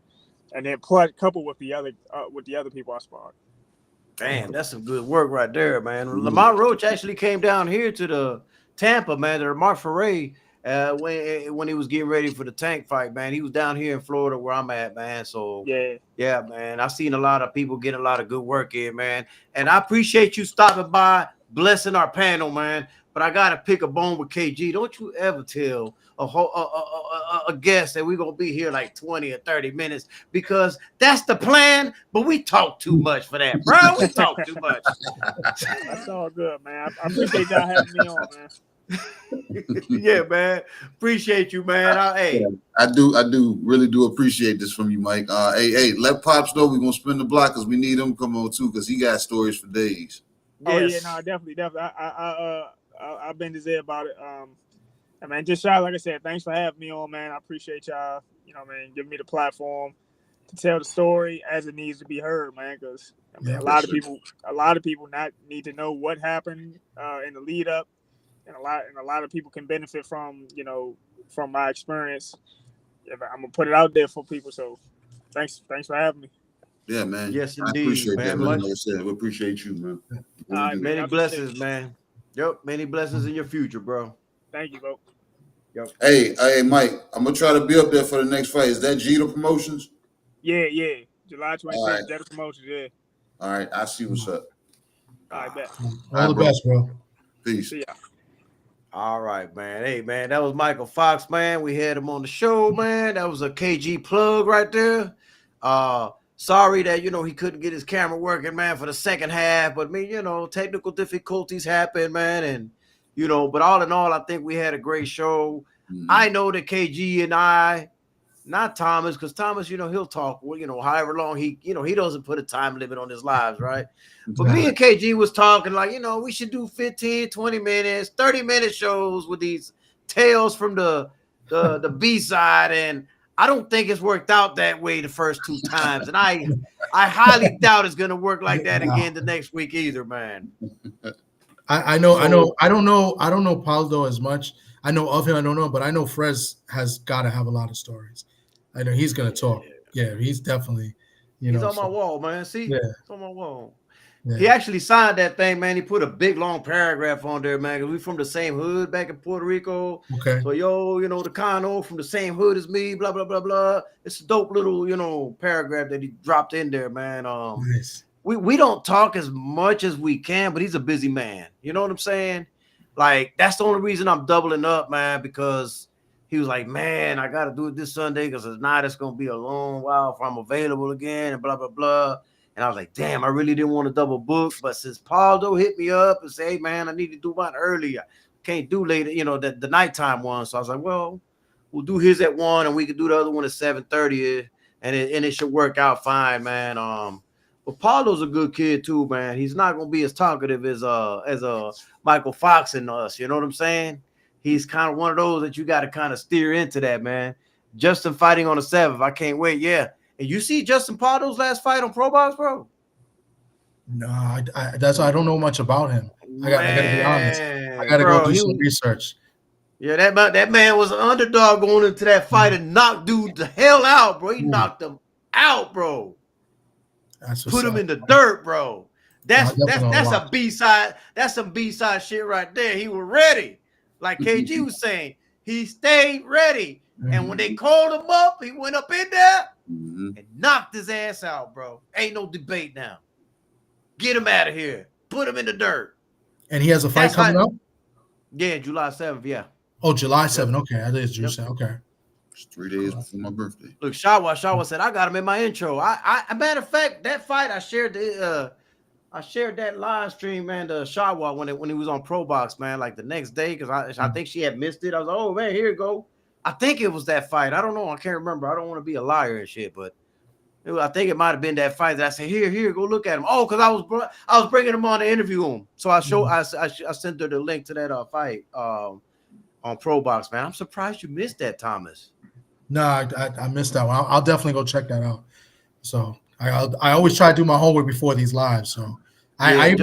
Speaker 4: and then plus coupled with the other people I sparred.
Speaker 1: Man, that's some good work right there, man. Lamont Roach actually came down here to the Tampa, man, to Mark Foray when he was getting ready for the tank fight, man. He was down here in Florida where I'm at, man. So yeah, man. I've seen a lot of people get a lot of good work in, man. And I appreciate you stopping by, blessing our panel, man. But I gotta pick a bone with KG. Don't you ever tell a guest that we're gonna be here like 20 or 30 minutes, because that's the plan. But we talk too much for that, bro. We talk too much.
Speaker 4: That's all good, man. I appreciate y'all having me on, man.
Speaker 1: Yeah, man. Appreciate you, man.
Speaker 2: I really do appreciate this from you, Mike. Hey, let Pops know we're gonna spin the block because we need him to come on too, because he got stories for days.
Speaker 4: Oh yeah, no, definitely. I've been to say about it. And man, just shout, like I said, thanks for having me on, man. I appreciate y'all, man, giving me the platform to tell the story as it needs to be heard, man. Because a lot of people not need to know what happened in the lead up, and a lot of people can benefit from from my experience. I'm gonna put it out there for people. So thanks for having me.
Speaker 2: Yeah, man.
Speaker 1: Yes, indeed.
Speaker 2: I appreciate
Speaker 1: man.
Speaker 2: that, man. Like I said, we appreciate you, man.
Speaker 1: Many blessings, man. Yep, many blessings in your future, bro.
Speaker 4: Thank you, bro.
Speaker 2: Yep. Hey, Mike, I'm gonna try to be up there for the next fight. Is that Jeter Promotions?
Speaker 4: Yeah. July 26th, Jeter Promotions, yeah.
Speaker 2: All right, I see what's up.
Speaker 4: All right, bet.
Speaker 3: All the best, bro.
Speaker 2: Peace.
Speaker 4: See ya.
Speaker 1: All right, man. Hey, man, that was Mykal Fox, man. We had him on the show, man. That was a KG plug right there. Sorry that, he couldn't get his camera working, man, for the second half. But, technical difficulties happen, man. And, but all in all, I think we had a great show. I know that KG and I, not Thomas, because Thomas, he'll talk, however long he doesn't put a time limit on his lives, right? But me and KG was talking like, we should do 15, 20 minutes, 30-minute shows with these tales from the B-side. And I don't think it's worked out that way the first two times. And I highly doubt it's going to work like that again the next week either, man.
Speaker 3: I know. I don't know Paldo as much. I know of him. I don't know, but I know Frez has got to have a lot of stories. I know he's going to talk. Yeah, he's definitely,
Speaker 1: he's on my wall, man. See, it's on my wall.
Speaker 3: Yeah.
Speaker 1: He actually signed that thing, man. He put a big long paragraph on there, man. Cause we from the same hood back in Puerto Rico.
Speaker 3: Okay.
Speaker 1: So the Cano from the same hood as me. Blah blah blah blah. It's a dope little paragraph that he dropped in there, man.
Speaker 3: Nice.
Speaker 1: We don't talk as much as we can, but he's a busy man. You know what I'm saying? Like that's the only reason I'm doubling up, man. Because he was like, man, I got to do it this Sunday because if not, it's gonna be a long while if I'm available again and blah blah blah. And I was like, damn, I really didn't want to double book. But since Paldo hit me up and say, hey, man, I need to do mine early. I can't do later, the nighttime one. So I was like, well, we'll do his at 1 and we can do the other one at 7:30. And it should work out fine, man. But Paldo's a good kid too, man. He's not going to be as talkative as Mykal Fox and us. You know what I'm saying? He's kind of one of those that you got to kind of steer into that, man. Justin fighting on the 7th. I can't wait. Yeah. And you see Justin Pardo's last fight on Pro Box, bro?
Speaker 3: No, I don't know much about him. I got to be honest. I got to go do some research.
Speaker 1: Yeah, that man was an underdog going into that fight and knocked dude the hell out, bro. He knocked him out, bro. Put him in the dirt, bro. That's a B-side. That's some B-side shit right there. He was ready. Like KG was saying, he stayed ready. And when they called him up, he went up in there and knocked his ass out, bro. Ain't no debate now. Get him out of here. Put him in the dirt.
Speaker 3: And he has a fight coming up?
Speaker 1: Yeah, July 7th, yeah.
Speaker 3: Oh, July 7th. Okay, I think it's July 7th. Okay.
Speaker 2: It's 3 days before my birthday.
Speaker 1: Look, Shawa said, I got him in my intro. I matter of fact, that fight, I shared that live stream, man, to Shawa when he was on Pro Box, man, like the next day, because I think she had missed it. I was like, oh, man, here you go. I think it was that fight. I don't know. I can't remember. I don't want to be a liar and shit, but I think it might have been that fight that I said, here, go look at him. Oh, because I was bringing him on to interview him. So I sent her the link to that fight. on Pro Box, man. I'm surprised you missed that, Thomas.
Speaker 3: No, I missed that one. I'll definitely go check that out. So I always try to do my homework before these lives. So I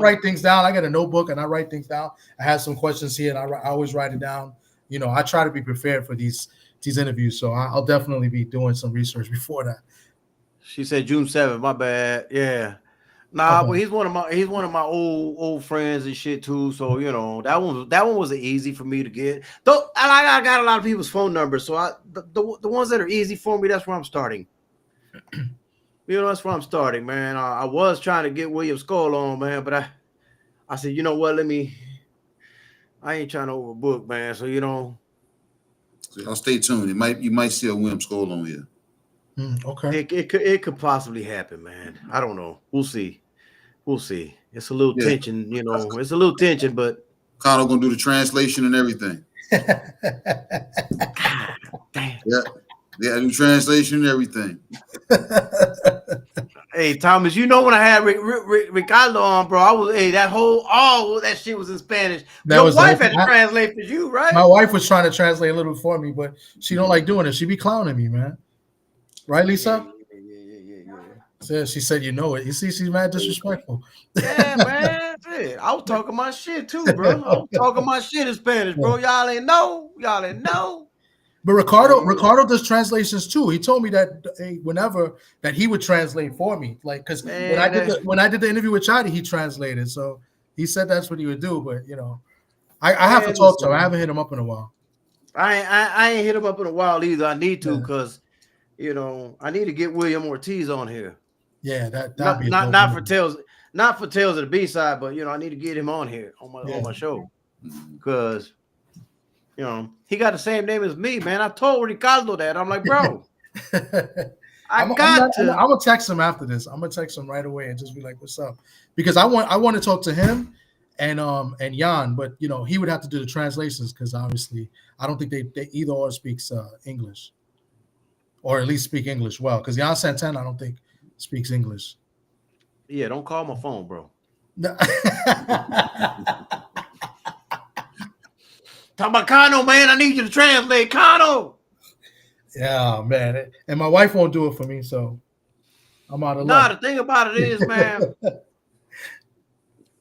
Speaker 3: write things down. I got a notebook and I write things down. I have some questions here and I always write it down. You know, I try to be prepared for these interviews. So I'll definitely be doing some research before that.
Speaker 1: She said June 7th. My bad. Yeah. Nah, but he's one of my old friends and shit too. So you know that one was easy for me to get. Though I got a lot of people's phone numbers, so the ones that are easy for me, that's where I'm starting. You know, that's where I'm starting, man. I was trying to get William Skull on, man, but I said, you know what? I ain't trying to overbook, man. So you know,
Speaker 2: so I'll stay tuned. You might see a William Skull on here.
Speaker 3: Okay.
Speaker 1: It could possibly happen, man. I don't know. We'll see. It's a little tension, you know. It's a little tension, but
Speaker 2: Connor gonna do the translation and everything.
Speaker 1: God damn.
Speaker 2: Yeah, do translation and everything.
Speaker 1: Hey, Thomas, you know when I had Ricardo on, bro, I was that shit was in Spanish. Your wife had to translate for you, right?
Speaker 3: My wife was trying to translate a little for me, but she don't like doing it. She be clowning me, man. Right, Lisa? Yeah. She said, you know it. You see, she's mad disrespectful.
Speaker 1: Yeah, man. I was talking my shit too, bro. I was talking my shit in Spanish, bro. Y'all ain't know.
Speaker 3: But Ricardo does translations too. He told me that whenever that he would translate for me, like because when I did the interview with Chadi, he translated. So he said that's what he would do. But you know, I have to talk to him. I haven't hit him up in a while.
Speaker 1: I ain't hit him up in a while either. I need to because you know I need to get William Ortiz on here.
Speaker 3: Yeah, that'd be
Speaker 1: not for Tales of the B-side, but you know I need to get him on here on my show because you know he got the same name as me, man. I told Ricardo that. I'm like, bro, I'm
Speaker 3: gonna text him after this. I'm gonna text him right away and just be like, "What's up?" Because I want to talk to him and Jan, but you know he would have to do the translations because obviously I don't think they either or speaks English, or at least speak English well. Because Jan Santana, I don't think speaks English.
Speaker 1: Yeah, don't call my phone, bro. Talk about Kano, man. I need you to translate Kano.
Speaker 3: Yeah, man. And my wife won't do it for me, so I'm out of luck.
Speaker 1: The thing about it is, man,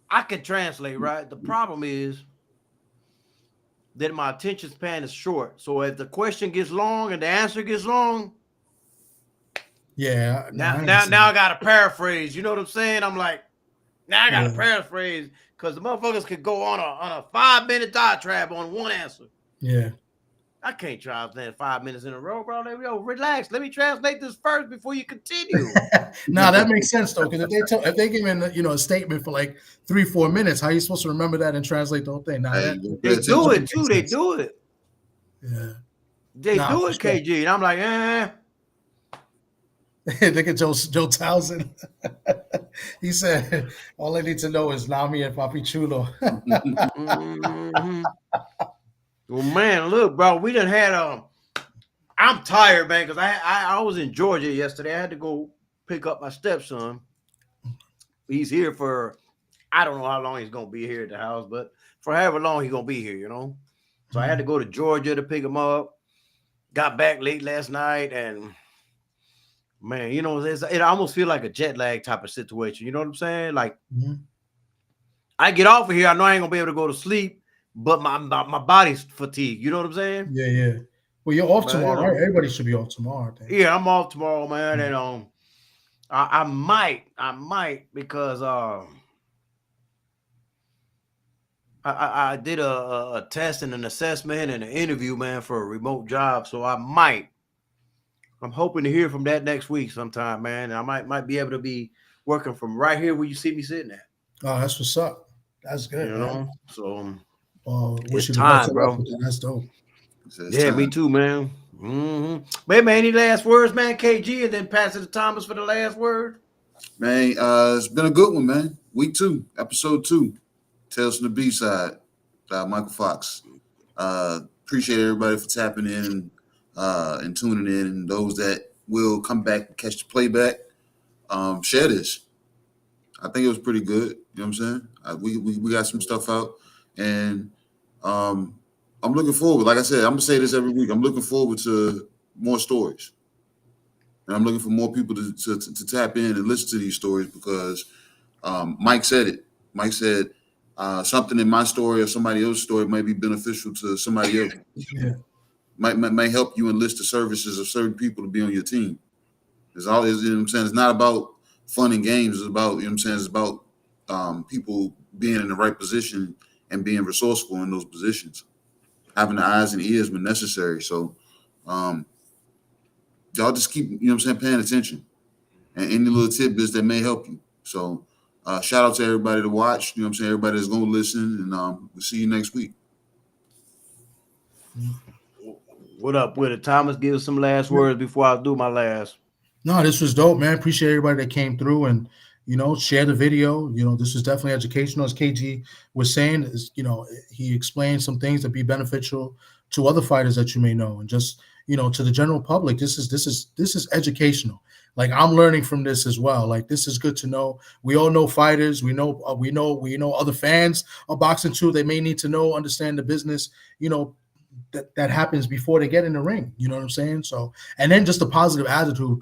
Speaker 1: I can translate, right? The problem is that my attention span is short. So if the question gets long and the answer gets long,
Speaker 3: yeah.
Speaker 1: Now I gotta paraphrase. You know what I'm saying? I'm like, now I gotta paraphrase because the motherfuckers could go on a 5-minute diatribe on one answer.
Speaker 3: Yeah.
Speaker 1: I can't translate 5 minutes in a row, bro. Yo, relax. Let me translate this first before you continue.
Speaker 3: No, that makes sense though, because if they give in a statement for like 3-4 minutes, how are you supposed to remember that and translate the whole thing? Now
Speaker 1: they do it too. They do it.
Speaker 3: Yeah.
Speaker 1: They do it, KG. And I'm like,
Speaker 3: Look at Joe Townsend. He said, all I need to know is Nami and Papi Chulo.
Speaker 1: Mm-hmm. Well, man, look, bro, we done had I'm tired, man, because I was in Georgia yesterday. I had to go pick up my stepson. He's here for, I don't know how long he's going to be here at the house, but for however long he's going to be here, you know. So I had to go to Georgia to pick him up. Got back late last night, and man, you know, it almost feel like a jet lag type of situation. You know what I'm saying? Like, I get off of here, I know I ain't going to be able to go to sleep. But my body's fatigued. You know what I'm saying?
Speaker 3: Yeah. Well, you're off tomorrow, right? Everybody should be off tomorrow, I think.
Speaker 1: Yeah, I'm off tomorrow, man. And I might because I did a test and an assessment and an interview, man, for a remote job. So I'm hoping to hear from that next week sometime, man. And I might be able to be working from right here where you see me sitting at.
Speaker 3: Oh, that's what's up. That's good.
Speaker 1: You know, so.
Speaker 3: Wish
Speaker 1: it's time, bro.
Speaker 3: That's dope.
Speaker 1: Yeah, me too, man. Man, any last words, man? KG, and then pass it to Thomas for the last word.
Speaker 2: Man, it's been a good one, man. Week 2, episode 2, Tales from the B-side, Michael Fox. Appreciate everybody for tapping in and tuning in, and those that will come back and catch the playback. Share this. I think it was pretty good. You know what I'm saying? We got some stuff out. And I'm looking forward. Like I said, I'm gonna say this every week. I'm looking forward to more stories, and I'm looking for more people to tap in and listen to these stories because Mike said it. Mike said something in my story or somebody else's story might be beneficial to somebody else.
Speaker 3: Yeah.
Speaker 2: Might help you enlist the services of certain people to be on your team. It's all, you know what I'm saying? It's not about fun and games. It's about, you know what I'm saying? It's about people being in the right position and being resourceful in those positions, having the eyes and ears when necessary. So y'all just keep, you know what I'm saying, paying attention and any little tidbits that may help you. So shout out to everybody to watch, you know what I'm saying? Everybody that's going to listen, and we'll see you next week.
Speaker 1: What up with it? Thomas, give us some last words before I do my last.
Speaker 3: No, this was dope, man. Appreciate everybody that came through and, share the video. This was definitely educational. As KG was saying, he explained some things that be beneficial to other fighters that you may know, and just, to the general public. This is educational. Like, I'm learning from this as well. Like, this is good to know. We all know fighters. We know other fans of boxing too. They may need to understand the business, that happens before they get in the ring. You know what I'm saying? So, and then just the positive attitude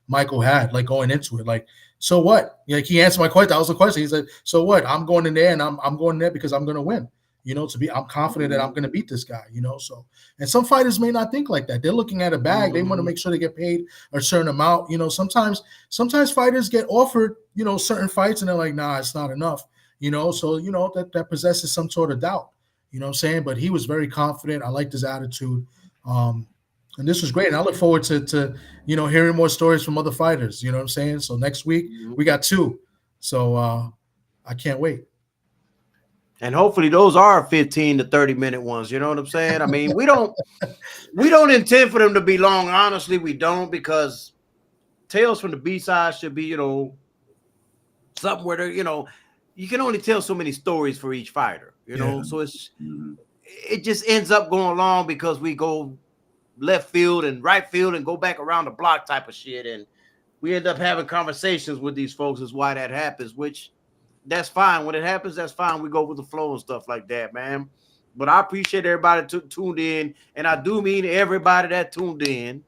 Speaker 3: Mykal had, like, going into it. Like, so what? Like, he answered my question. That was the question. He said, so what? I'm going in there, and I'm going in there because I'm going to win. I'm confident that I'm going to beat this guy, So, and some fighters may not think like that. They're looking at a bag. They want to make sure they get paid a certain amount. Sometimes fighters get offered, certain fights, and they're like, nah, it's not enough. So, that possesses some sort of doubt. You know what I'm saying? But he was very confident. I liked his attitude. And this was great. And I look forward to hearing more stories from other fighters. You know what I'm saying? So next week we got 2. So I can't wait.
Speaker 1: And hopefully those are 15 to 30-minute ones. You know what I'm saying? I mean, we don't intend for them to be long. Honestly, we don't, because Tales from the B-side should be, something where you can only tell so many stories for each fighter, so it just ends up going long because we go left field and right field and go back around the block type of shit, and we end up having conversations with these folks. Is why that happens, which that's fine. When it happens, that's fine. We go with the flow and stuff like that, man. But I appreciate everybody tuned in, and I do mean everybody that tuned in,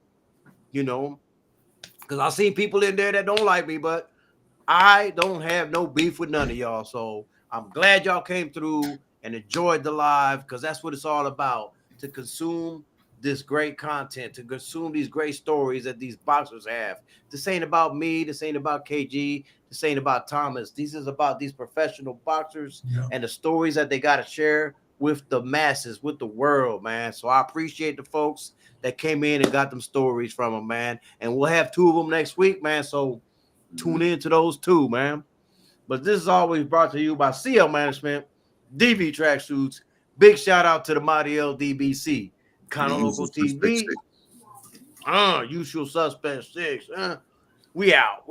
Speaker 1: because I've seen people in there that don't like me, but I don't have no beef with none of y'all. So I'm glad y'all came through and enjoyed the live, because that's what it's all about, to consume this great content, to consume these great stories that these boxers have. This ain't about me. This ain't about KG. This ain't about Thomas. This is about these professional boxers and the stories that they got to share with the masses, with the world, man. So I appreciate the folks that came in and got them stories from them, man. And we'll have 2 of them next week, man. So tune in to those 2, man. But this is always brought to you by CL Management, DB Tracksuits. Big shout out to the Mighty LDBC, Kind of Local TV. Usual Suspect 6. We out.